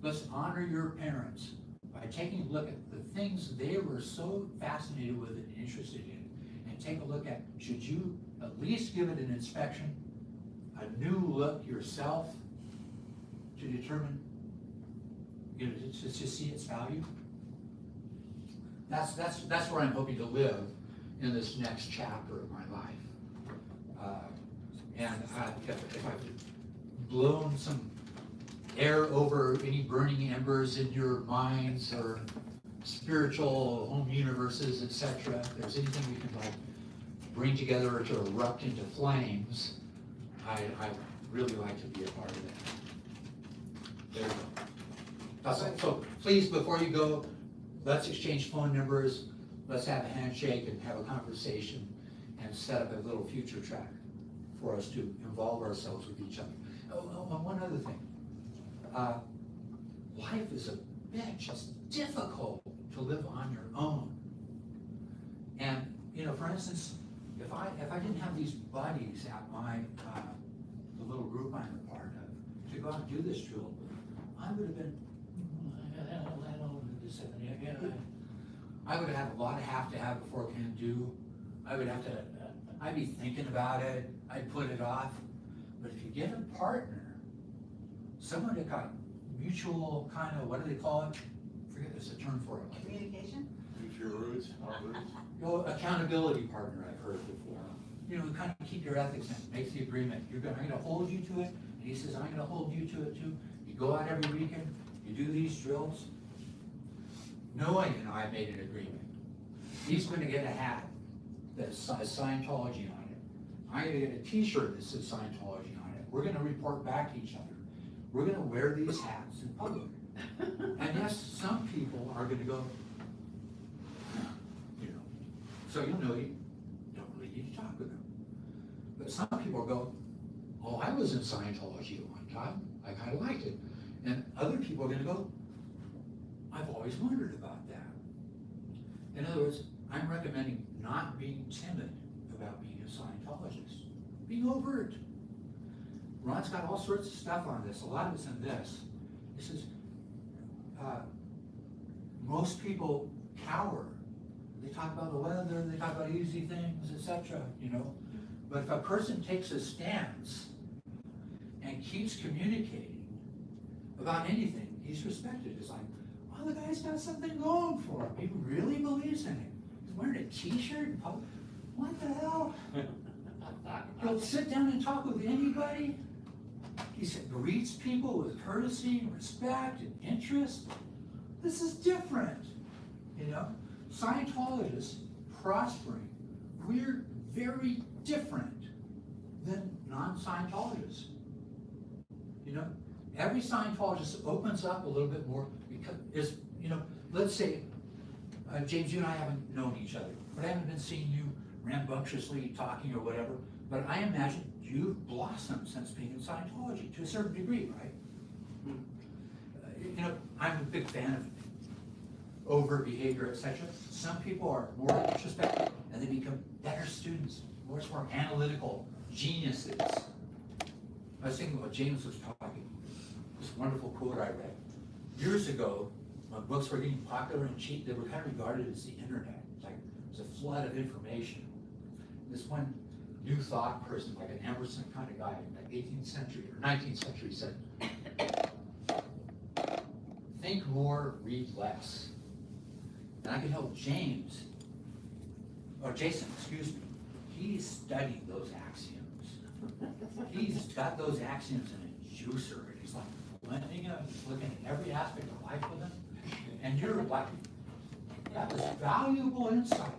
Let's honor your parents by taking a look at the things they were so fascinated with and interested in, and take a look at, should you at least give it an inspection, a new look yourself, to determine, you know, to see its value? That's where I'm hoping to live in this next chapter of my life. If I've blown some air over any burning embers in your minds or spiritual home universes, etc., if there's anything we can like bring together to erupt into flames, I really like to be a part of it. There you go. That's it. So please, before you go, let's exchange phone numbers, let's have a handshake and have a conversation and set up a little future track for us to involve ourselves with each other. Oh, and one other thing. Life is a bitch. It's difficult to live on your own. And, you know, for instance, if I didn't have these buddies at my, the little group I'm a part of, to go out and do this drill, I would have been, I would have had a lot of have before can do. I would have to, I'd be thinking about it, I'd put it off. But if you get a partner, someone that got mutual kind of, what do they call it? I forget, there's a term for it.
Communication?
Use your roots, our roots.
You know, accountability partner, I've heard before. You know, kind of keep your ethics in, makes the agreement. I'm gonna hold you to it, and he says, I'm gonna hold you to it too. You go out every weekend, you do these drills. Noah and I made an agreement. He's gonna get a hat that says Scientology on it. I'm gonna get a t-shirt that says Scientology on it. We're gonna report back to each other. We're gonna wear these hats in public. And yes, some people are gonna go, you know, so you'll know you don't really need to talk with them. But some people go, oh, I was in Scientology at one time. I kind of liked it. And other people are gonna go, I've always wondered about that. In other words, I'm recommending not being timid about being a Scientologist. Being overt. Ron's got all sorts of stuff on this. A lot of it's in this. He says, most people cower. They talk about the weather, they talk about easy things, etc., you know. But if a person takes a stance and keeps communicating about anything, he's respected. It's like, oh, the guy's got something going for him. He really believes in it. He's wearing a t-shirt in public. What the hell? He'll sit down and talk with anybody. He greets people with courtesy and respect and interest. This is different, you know. Scientologists prospering, we're very different than non-Scientologists. You know, every Scientologist opens up a little bit more because, you know, let's say, James, you and I haven't known each other, but I haven't been seeing you rambunctiously talking or whatever, but I imagine you've blossomed since being in Scientology to a certain degree, right? You know, I'm a big fan of overt behavior, etc. Some people are more introspective and they become better students, more analytical geniuses. I was thinking what James was talking, this wonderful quote I read. Years ago, when books were getting popular and cheap, they were kind of regarded as the internet. It's like it was a flood of information. This one New Thought person, like an Emerson kind of guy in the 18th century or 19th century, said, think more, read less. And I can help James, or Jason, excuse me, he's studied those axioms. He's got those axioms in a juicer, and he's like blending them, he's looking at every aspect of life with them. And you're like, that was valuable insight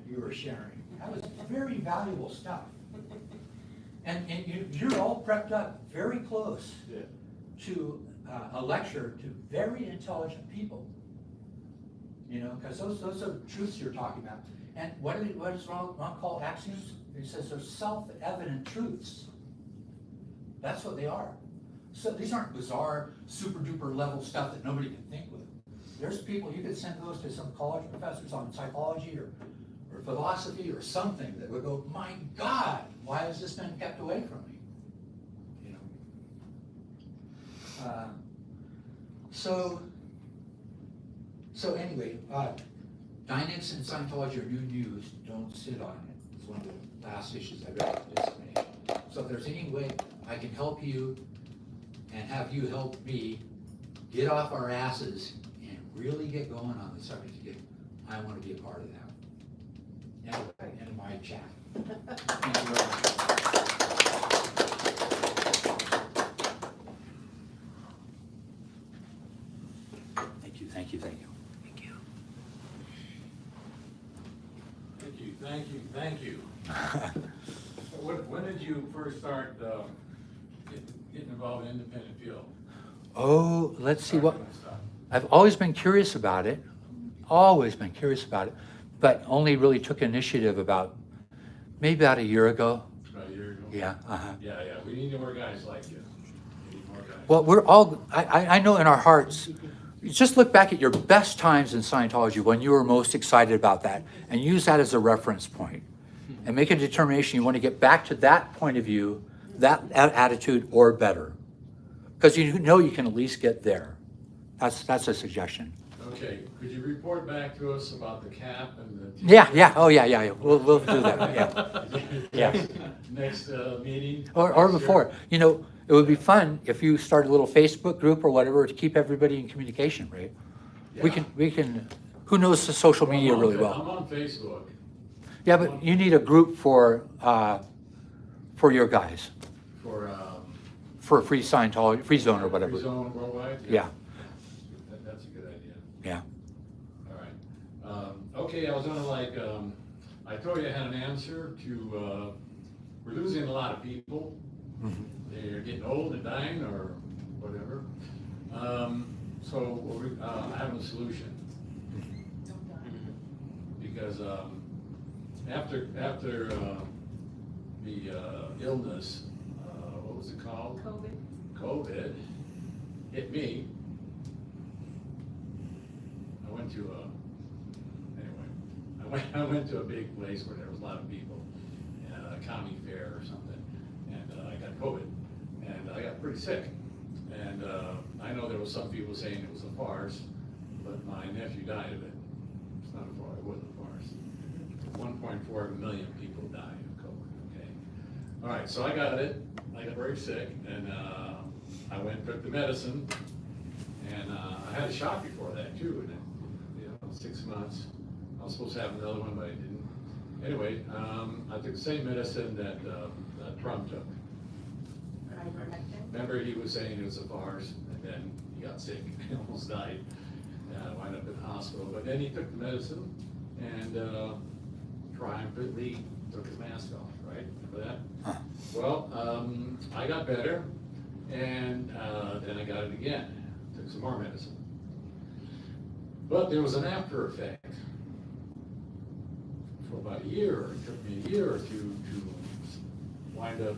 you were sharing. That was very valuable stuff. And you're all prepped up very close to a lecture to very intelligent people. You know, because those are truths you're talking about. And what does Ron call axioms? He says they're self-evident truths. That's what they are. So these aren't bizarre, super-duper level stuff that nobody can think with. There's people, you could send those to some college professors on psychology or philosophy or something that would go, my God, why has this been kept away from me? You know? So anyway, Dynex and Scientology are new news, don't sit on it. It's one of the last issues I read this information. So if there's any way I can help you and have you help me get off our asses and really get going on the subject again, I want to be a part of that. Anyway, end of my chat. Thank you very much.
Thank you, thank you, thank you.
Thank you, thank you, thank you. When did you first start getting involved in independent field?
Oh, let's see what, I've always been curious about it, but only really took initiative maybe about a year ago.
About a year ago?
Yeah,
Yeah, we need more guys like you. We need more guys.
Well, we're all, I know in our hearts, just look back at your best times in Scientology when you were most excited about that and use that as a reference point and make a determination you want to get back to that point of view, that attitude or better. Because you know you can at least get there. That's a suggestion.
Okay, could you report back to us about the cap and the?
Yeah, oh yeah. We'll do that, yeah.
Next meeting?
Or
next
before,
year?
you know, it would be fun if you start a little Facebook group or whatever to keep everybody in communication, right? We can, who knows the social media really
I'm
well?
on Facebook.
Yeah, but you need a group for your guys, for free Scientology, free zone or whatever.
Free zone worldwide?
Yeah,
That's a good idea.
yeah.
All right. Okay, I was gonna I told you I had an answer to, we're losing a lot of people.
Mhm.
They're getting old and dying or whatever. So I have a solution. Because after the illness, what was it called? COVID hit me. I went to a big place where there was a lot of people, a county fair or something, and I got COVID, and I got pretty sick. And I know there was some people saying it was a farce, but my nephew died of it. It's not a farce, it wasn't a farce. 1.4 million people died of COVID, okay? All right, so I got it, I got very sick, and I went and took the medicine, and I had a shot before that too, and 6 months. I was supposed to have another one, but I didn't. Anyway, I took the same medicine that Trump took. Remember, he was saying it was a farce, and then he got sick, and almost died, wound up in the hospital. But then he took the medicine, and triumphantly took his mask off, right? Remember that? Well, I got better, and then I got it again. Took some more medicine. But there was an after effect. For about a year, it took me a year or two to wind up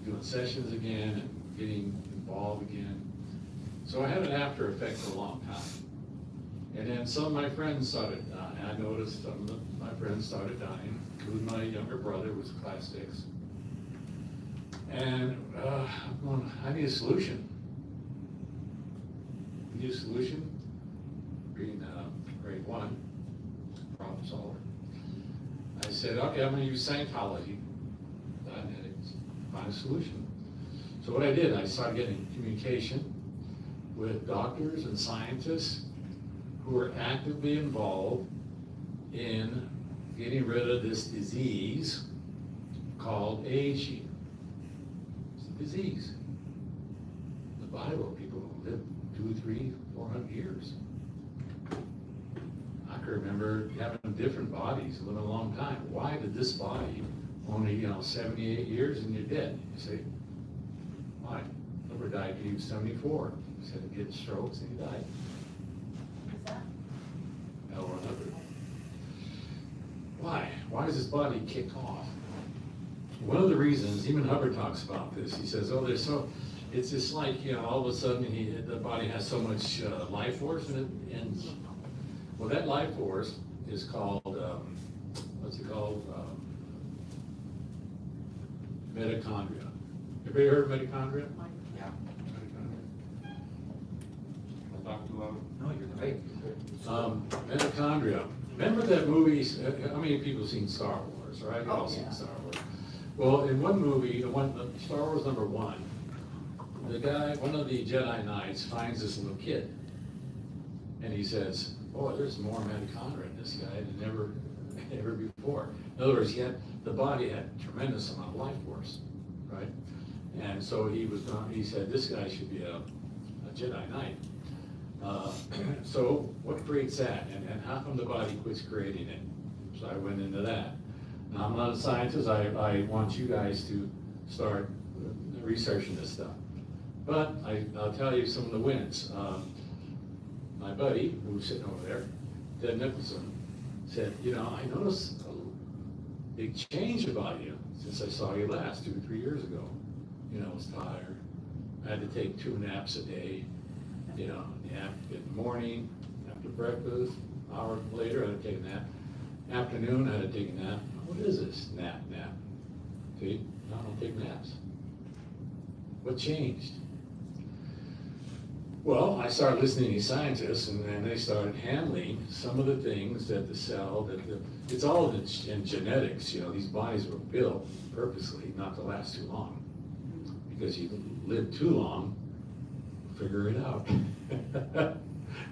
doing sessions again and getting involved again. So I had an after effect for a long time. And then some of my friends started dying. I noticed some of my friends started dying, including my younger brother, who was class 6. And I'm going, I need a solution. Being grade 1, problem solver. I said, okay, I'm going to use Scientology, Dianetics, find a solution. So what I did, I started getting communication with doctors and scientists who are actively involved in getting rid of this disease called aging. It's a disease. In the Bible, people live 200, 300, 400 years. I can remember having different bodies, living a long time. Why did this body only, 78 years and you're dead? You say, why? Number died when he was 74. He said he had strokes and he died. L. Ron Hubbard. Why? Why does this body kick off? One of the reasons, even Hubbard talks about this, he says, it's just like, all of a sudden the body has so much life force and it ends. Well, that life force is called, what's it called? mitochondria. Everybody heard of mitochondria?
Yeah.
I talk too loud.
No, you're right.
Mitochondria. Remember that movie, how many people have seen Star Wars, right? You've all
Oh,
seen
yeah.
Star Wars. Well, in one movie, Star Wars #1, the guy, one of the Jedi Knights finds this little kid. And he says, "Oh, there's more mitochondria in this guy than ever before." In other words, the body had a tremendous amount of life force, right? And so he said, this guy should be a Jedi Knight. So what creates that, and how come the body quits creating it? So I went into that. Now, I'm not a scientist, I want you guys to start researching this stuff. But I'll tell you some of the wins. My buddy, who's sitting over there, Ted Nicholson, said, I noticed a big change about you since I saw you last 2 or 3 years ago. I was tired, I had to take 2 naps a day, nap in the morning, after breakfast, hour later, I had to take a nap. Afternoon, I had to take a nap. What is this nap? See, I don't take naps. What changed? Well, I started listening to these scientists, and then they started handling some of the things that the cell, it's all in genetics, these bodies were built purposely not to last too long. Because you live too long, figure it out,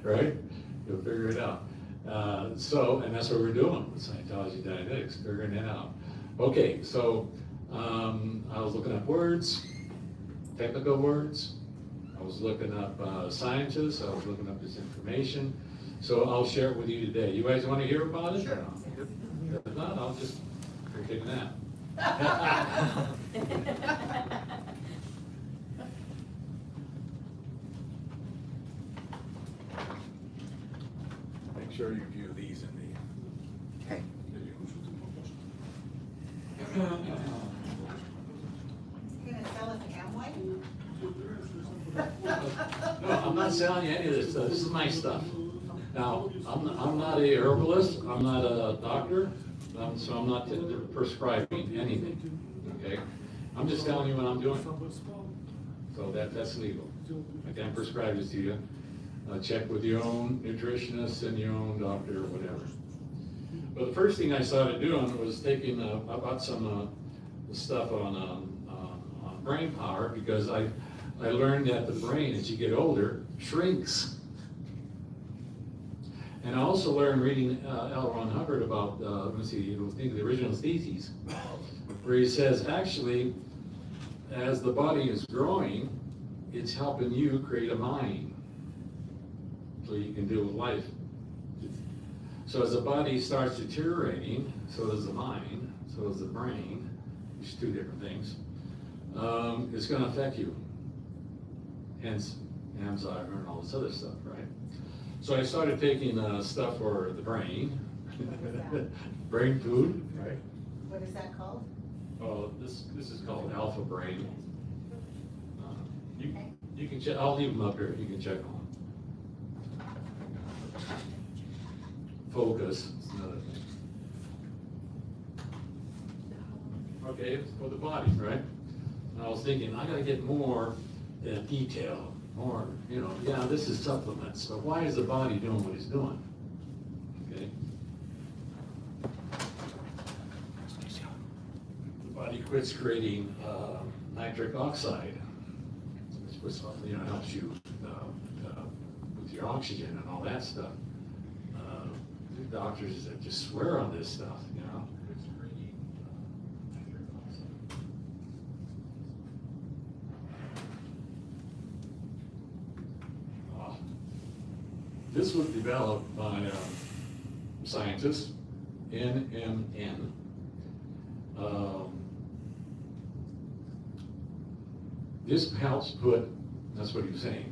right? You'll figure it out. And that's what we're doing with Scientology Dianetics, figuring it out. Okay, so I was looking up words, technical words. I was looking up scientists. I was looking up this information. So I'll share it with you today. You guys want to hear about it?
Sure.
If not, I'll just go take a nap.
Make sure you view these in
Okay.
the video.
You gonna sell it to Amway?
No, I'm not selling you any of this stuff. This is my stuff. Now, I'm not a herbalist. I'm not a doctor. So I'm not prescribing anything, okay? I'm just telling you what I'm doing. So that's legal. I can't prescribe this to you. Check with your own nutritionist and your own doctor or whatever. But the first thing I started doing was taking, I bought some stuff on brain power, because I learned that the brain, as you get older, shrinks. And I also learned reading L. Ron Hubbard about, let me see, you'll think of the original theses, where he says, actually, as the body is growing, it's helping you create a mind so you can deal with life. So as the body starts deteriorating, so does the mind, so does the brain, which is 2 different things. It's going to affect you. Hence, Alzheimer and all this other stuff, right? So I started taking stuff for the brain, brain food, right?
What is that called?
Oh, this is called Alpha Brain. You can check. I'll leave them up here. You can check on them. Focus. It's another thing. Okay, it's for the body, right? And I was thinking, I gotta get more detail, more, yeah, this is supplements, but why is the body doing what it's doing? Okay? The body quits creating nitric oxide, which helps you with your oxygen and all that stuff. The doctors that just swear on this stuff, This was developed by scientists, NMN. This helps put, that's what he was saying,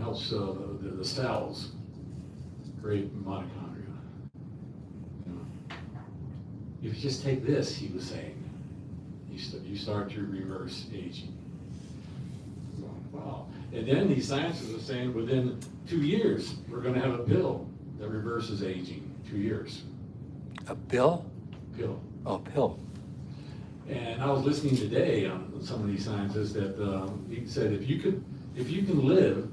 helps the cells create mitochondria. If you just take this, he was saying, you start to reverse aging. Wow. And then these scientists are saying within 2 years, we're going to have a pill that reverses aging. 2 years.
A bill?
Pill.
Oh, pill.
And I was listening today on some of these scientists that he said if you can live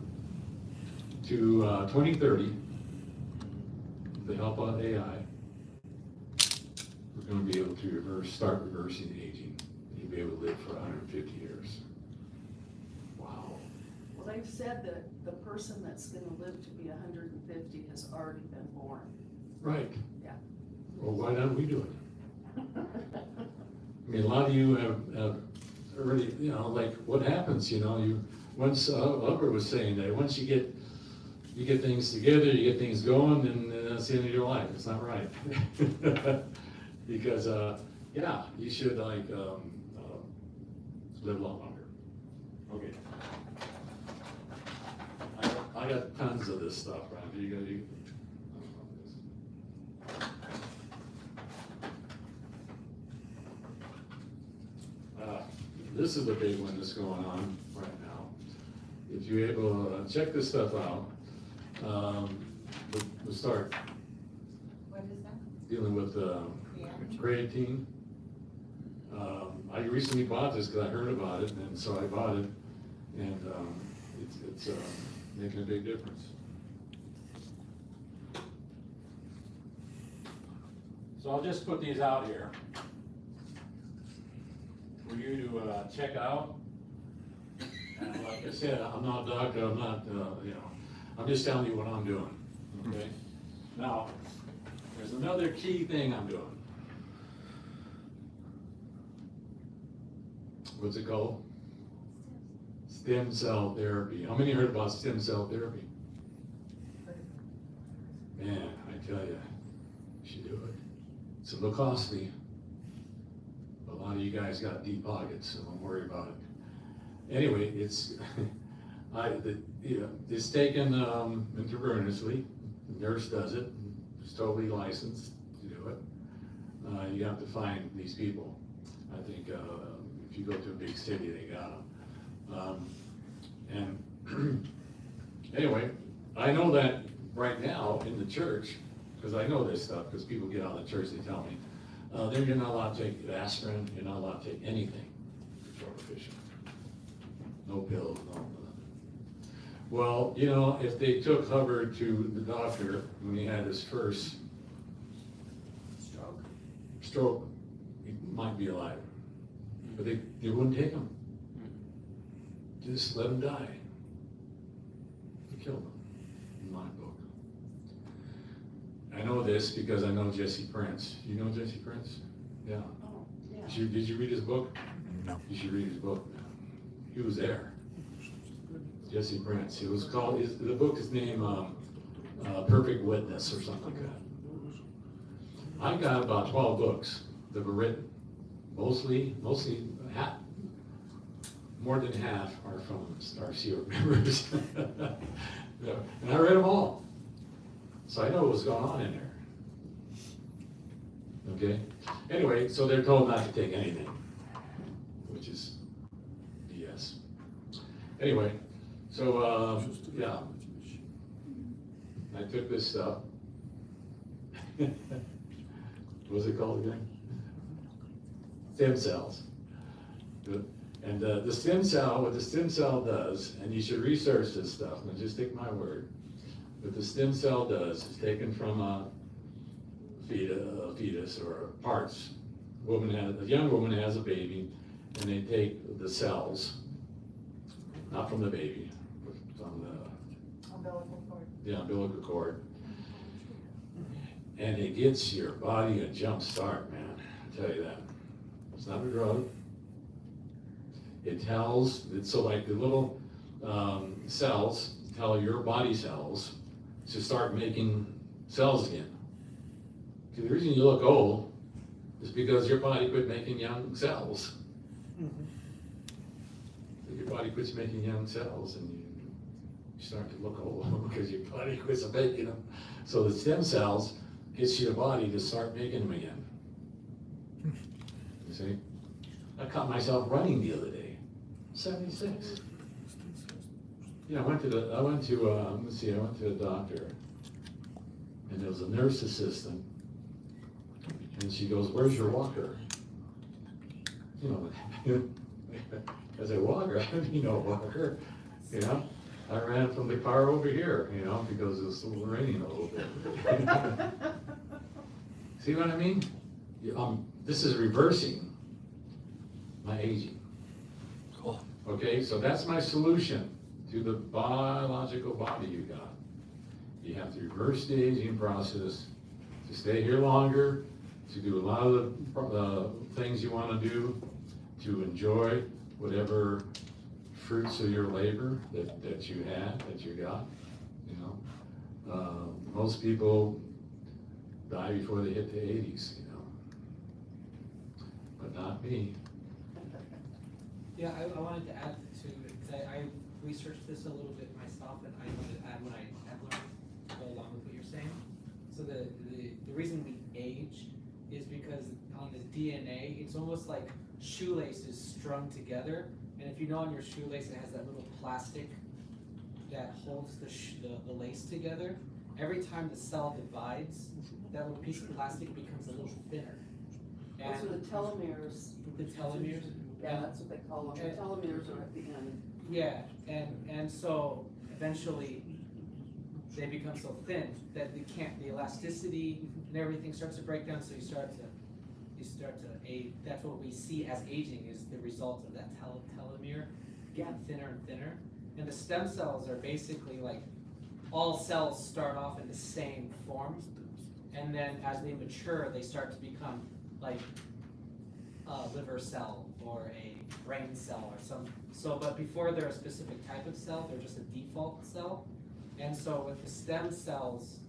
to 2030 with the help of AI, we're going to be able to start reversing aging. You'll be able to live for 150 years. Wow.
Well, they've said that the person that's gonna live to be 150 has already been born.
Right.
Yeah.
Well, why don't we do it? I mean, a lot of you have already, you know, like what happens, you know, once Albert was saying that once you get things together, you get things going, then that's the end of your life. It's not right. Because, yeah, you should like live a lot longer. Okay. I got tons of this stuff, right? This is the big one that's going on right now. If you're able to check this stuff out, we'll start
What is that?
dealing with
Yeah.
creatine. I recently bought this because I heard about it, and so I bought it, and it's making a big difference. So I'll just put these out here for you to check out. And like I said, I'm not a doctor, I'm not, you know, I'm just telling you what I'm doing, okay? Now, there's another key thing I'm doing. What's it called? Stem cell therapy. How many heard about stem cell therapy? Man, I tell you, you should do it. It's a little costly. A lot of you guys got deep pockets, so don't worry about it. Anyway, it's it's taken intravenously. The nurse does it. It's totally licensed to do it. You have to find these people. I think if you go to a big city, they got them. And anyway, I know that right now in the church, because I know this stuff, because people get out of the church, they tell me, then you're not allowed to take aspirin, you're not allowed to take anything for artificial. No pills, no nothing. Well, you know, if they took Hubbard to the doctor when he had his first stroke, he might be alive. But they wouldn't take him. Just let him die. They killed him, in my book. I know this because I know Jesse Prince. You know Jesse Prince? Yeah.
Oh, yeah.
Did you read his book?
No.
You should read his book, man. He was there. Jesse Prince. It was called, the book is named Perfect Witness or something like that. I got about 12 books that were written. Mostly half, more than half are from Star Seal members. Yeah. And I read them all. So I know what was going on in there. Okay? Anyway, so they're told not to take anything, which is BS. Anyway, so, yeah. I took this stuff. What's it called again? Stem cells. Good. And the stem cell, what the stem cell does, and you should research this stuff, and just take my word. What the stem cell does is taken from a fetus or parts. A young woman has a baby, and they take the cells, not from the baby, but from the umbilical cord, and it gets your body a jump start, man. I tell you that. It's not a drug. It tells, so like the little cells tell your body cells to start making cells again. The reason you look old is because your body quit making young cells. So your body quits making young cells and you start to look old because your body quits making them. So the stem cells gets your body to start making them again. You see? I caught myself running the other day. 76. Yeah, I went to the doctor, and there was a nurse assistant, and she goes, "Where's your walker?" you know, as a walker, I mean, no walker, you know? I ran from the car over here, you know, because it was still raining a little bit. See what I mean? This is reversing my aging.
Cool.
Okay, so that's my solution to the biological body you got. You have to reverse the aging process to stay here longer, to do a lot of the things you want to do, to enjoy whatever fruits of your labor that you had, that you got, you know. Most people die before they hit the 80s, you know, but not me.
Yeah, I wanted to add to, because I researched this a little bit myself, and I wanted to add what I have learned to go along with what you're saying. So the reason we age is because on the DNA, it's almost like shoelaces strung together, and if you know on your shoelace, it has that little plastic that holds the lace together. Every time the cell divides, that little piece of plastic becomes a little thinner.
Those are the telomeres.
The telomeres.
Yeah, that's what they call them. The telomeres are at the end.
Yeah, and so eventually they become so thin that they can't, the elasticity and everything starts to break down, so you start to age. That's what we see as aging, is the result of that telomere getting thinner and thinner. And the stem cells are basically like, all cells start off in the same form, and then as they mature, they start to become like a liver cell or a brain cell or some. So, but before they're a specific type of cell, they're just a default cell. And so with the stem cells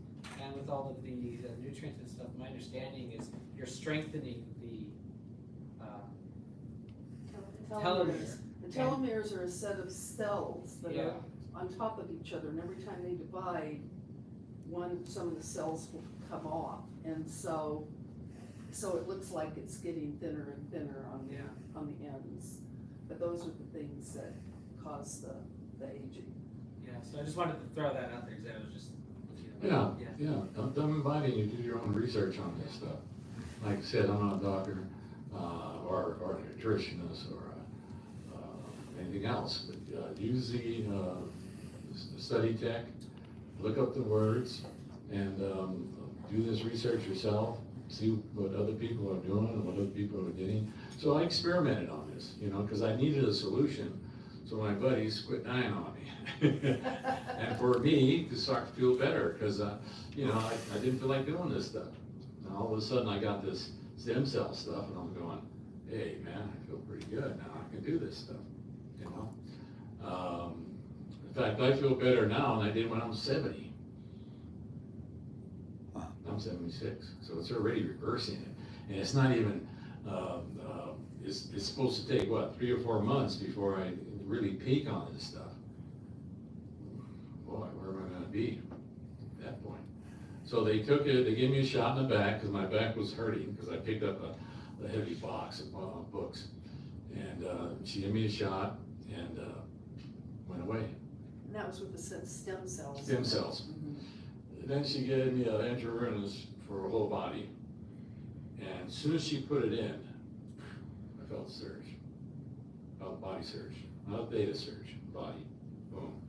and with all of the nutrients and stuff, my understanding is you're strengthening the telomeres.
The telomeres are a set of cells that
Yeah.
are on top of each other, and every time they divide, some of the cells will come off, and so it looks like it's getting thinner and thinner on the ends. But those are the things that cause the aging.
Yeah, so I just wanted to throw that out there because I was just looking at
Yeah. I'm inviting you to do your own research on this stuff. Like I said, I'm not a doctor, or a nutritionist, or anything else, but use the study tech, look up the words, and do this research yourself, see what other people are doing and what other people are getting. So I experimented on this, you know, because I needed a solution, so my buddies quit dying on me. And for me to start to feel better, because you know, I didn't feel like doing this stuff. And all of a sudden I got this stem cell stuff, and I'm going, hey man, I feel pretty good now, I can do this stuff, you know. In fact, I feel better now than I did when I was 70. I'm 76, so it's already reversing it. And it's not even, it's supposed to take, what, 3 or 4 months before I really peak on this stuff. Boy, where am I gonna be at that point? So they took it, they gave me a shot in the back, because my back was hurting, because I picked up a heavy box of books. And she gave me a shot, and went away.
And that was with the stem cells.
Stem cells.
Mhm.
Then she gave me an intravenous for a whole body. And as soon as she put it in, I felt a surge. Felt a body surge, not a theta surge, body. Boom.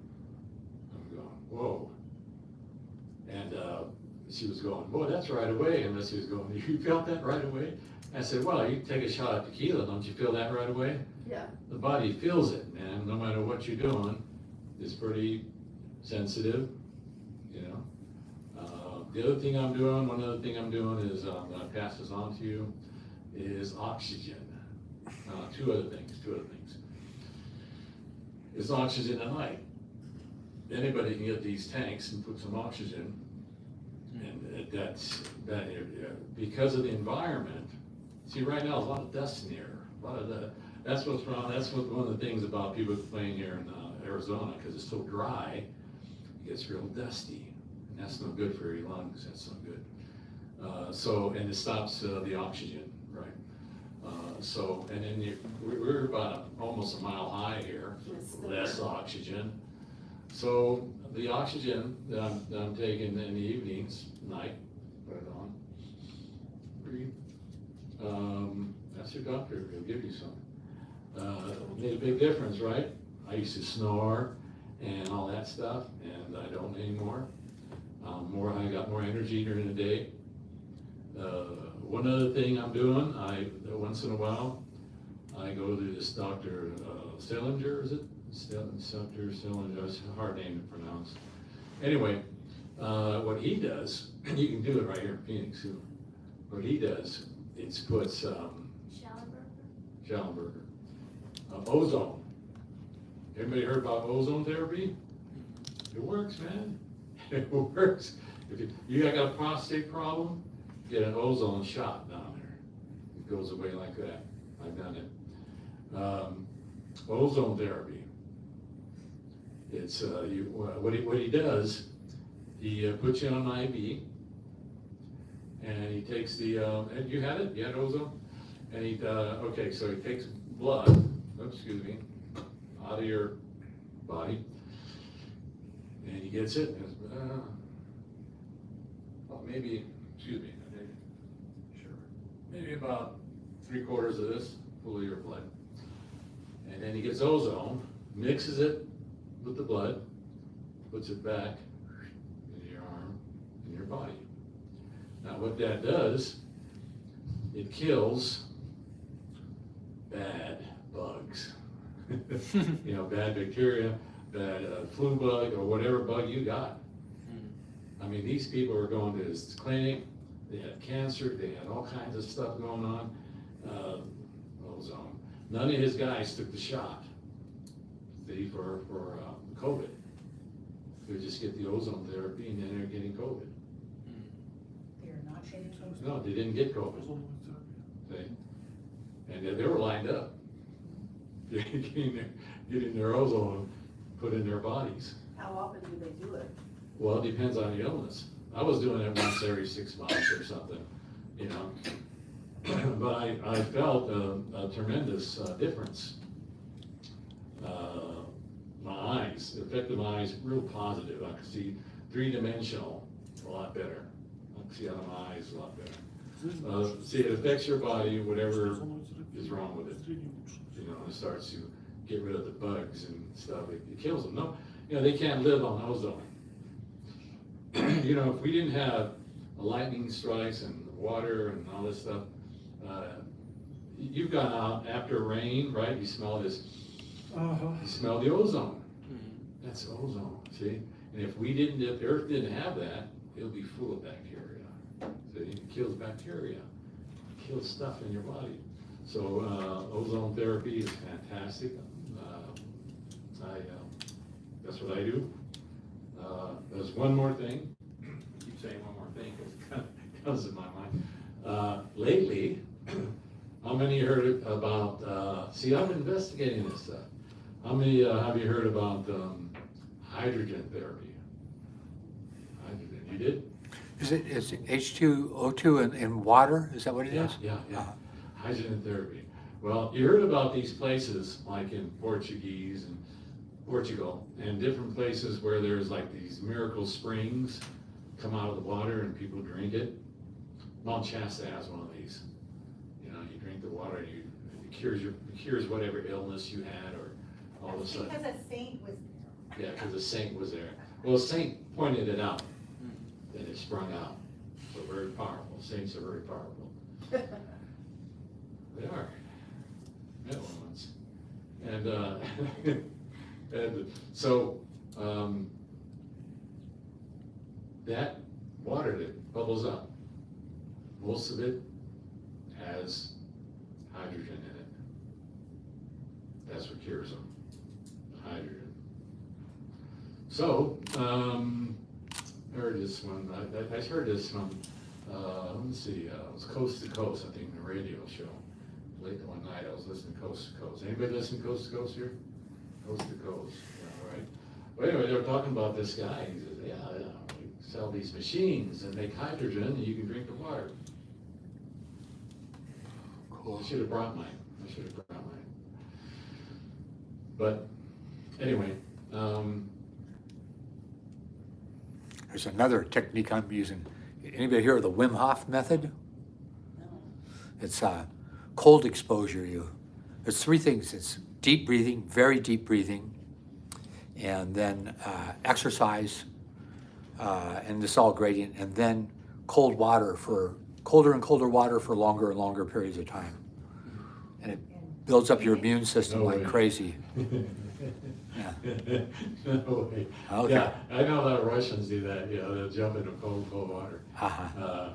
I'm going, whoa. And she was going, boy, that's right away. And she was going, you felt that right away? I said, well, you take a shot of tequila, don't you feel that right away?
Yeah.
The body feels it, man, no matter what you're doing. It's pretty sensitive, you know. The other thing I'm doing, one other thing I'm doing is, I'm gonna pass this on to you, is oxygen. Two other things. It's oxygen and light. Anybody can get these tanks and put some oxygen, and because of the environment. See, right now, there's a lot of dust in the air, that's what's wrong, one of the things about people playing here in Arizona, because it's so dry, it gets real dusty, and that's no good for your lungs, that's no good. And it stops the oxygen, right? And then we're about almost a mile high here, less oxygen. So the oxygen that I'm taking in the evenings, night, put it on, breathe. That's your doctor, he'll give you some. Made a big difference, right? I used to snore and all that stuff, and I don't anymore. I got more energy during the day. One other thing I'm doing, once in a while, I go to this Dr. Sillinger, is it? Dr. Sillinger, that's a hard name to pronounce. Anyway, what he does, and you can do it right here in Phoenix too. What he does, it puts Schallenberger, ozone. Everybody heard about ozone therapy? It works, man. It works. If you got a prostate problem, get an ozone shot down there. It goes away like that. I've done it. Ozone therapy. It's what he does. He puts you on an IV, and he takes the. And you had it. You had ozone, and he. Okay, so he takes blood. Out of your body, and he gets it. Maybe. Sure. Maybe about 3/4 of this full of your blood, and then he gets ozone, mixes it with the blood, puts it back in your arm, in your body. Now what that does, it kills bad bugs. Bad bacteria, bad flu bug, or whatever bug you got. I mean, these people were going to this clinic, they had cancer, they had all kinds of stuff going on. Ozone. None of his guys took the shot, see, for COVID. They just get the ozone therapy and then they're getting COVID.
They're not getting ozone.
No, they didn't get COVID. See? And they were lined up, getting their ozone put in their bodies.
How often do they do it?
Well, it depends on the illness. I was doing it once every 6 months or something, But I felt a tremendous difference. My eyes, it affected my eyes real positive. I could see 3-dimensional a lot better. I could see out of my eyes a lot better. See, it affects your body, whatever is wrong with it. It starts to get rid of the bugs and stuff. It kills them. No, they can't live on ozone. If we didn't have lightning strikes and water and all this stuff, you've gone out after rain, right? You smell this. You smell the ozone. That's ozone. See, and if the Earth didn't have that, it'll be full of bacteria. See, it kills bacteria, it kills stuff in your body. So ozone therapy is fantastic. That's what I do. There's one more thing. I keep saying one more thing because it kind of comes in my mind. Lately, how many heard about? See, I'm investigating this stuff. How many have you heard about hydrogen therapy? Hydrogen, you did?
Is it H2O2 in water? Is that what it is?
Yeah. Hydrogen therapy. Well, you heard about these places like in Portugal, and different places where there's like these miracle springs come out of the water and people drink it. Mount Shasta has one of these. You drink the water and it cures whatever illness you had or all of a sudden.
Because a saint was there.
Yeah, because the saint was there. Well, a saint pointed it out, and it sprung out. So very powerful. Saints are very powerful. They are. Met one once. And so that water that bubbles up, most of it has hydrogen in it. That's what cures them, hydrogen. So, I heard this one, I heard this from, let's see, it was Coast to Coast, I think, the radio show. Late one night, I was listening Coast to Coast. Anybody listen to Coast here? Coast to Coast, yeah, right. Well, anyway, they were talking about this guy. He says, yeah, we sell these machines and make hydrogen and you can drink the water.
Cool.
I should have brought mine. But anyway,
There's another technique I'm using. Anybody hear of the Wim Hof method?
No.
It's cold exposure there's three things. It's deep breathing, very deep breathing, and then exercise, and this all gradient, and then colder and colder water for longer and longer periods of time. And it builds up your immune system
No
like
way.
crazy. Yeah.
No way.
Okay.
Yeah, I know a lot of Russians do that, they'll jump into cold water.
Uh-huh.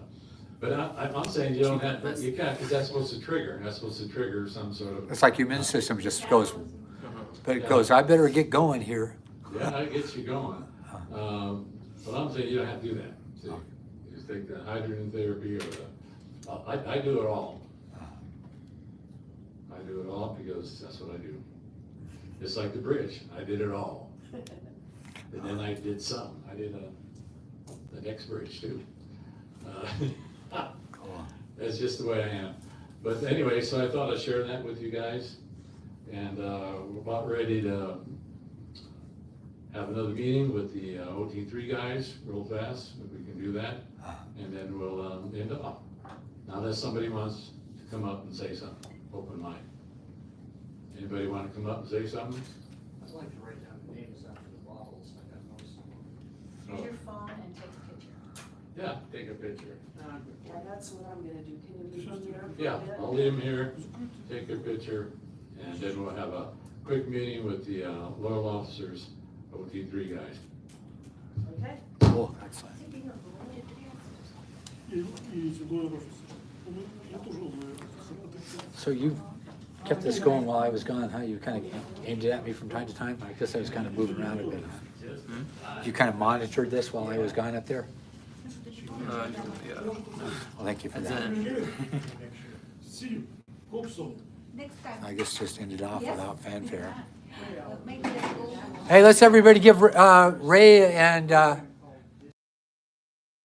But I'm saying you don't have, you can't, because that's supposed to trigger some sort of.
It's like your immune system just goes, but it goes, I better get going here.
Yeah, it gets you going. But I'm saying you don't have to do that. See, you just take the hydrogen therapy or I do it all. I do it all because that's what I do. It's like the bridge, I did it all. And then I did some, I did the next bridge too.
Cool.
That's just the way I am. But anyway, so I thought I'd share that with you guys. And we're about ready to have another meeting with the OT3 guys real fast, if we can do that. And then we'll end up. Now unless somebody wants to come up and say something, open mic. Anybody want to come up and say something?
I'd like to write down the names after the bottles, I got most of them.
Use your phone and take a picture.
Yeah, take a picture.
Yeah, that's what I'm gonna do. Can you leave them here? for a
Yeah,
bit?
I'll leave them here, take a picture, and then we'll have a quick meeting with the loyal officers, OT3 guys.
Okay.
Cool, excellent. So you kept this going while I was gone, huh? You kind of aimed it at me from time to time? I guess I was kind of moving around a bit, huh? You kind of monitored this while I was gone up there?
Yeah.
Well, thank you for that.
See you, hope so.
Next time.
I guess just ended off without fanfare.
Make it a goal.
Hey, let's everybody give Ray and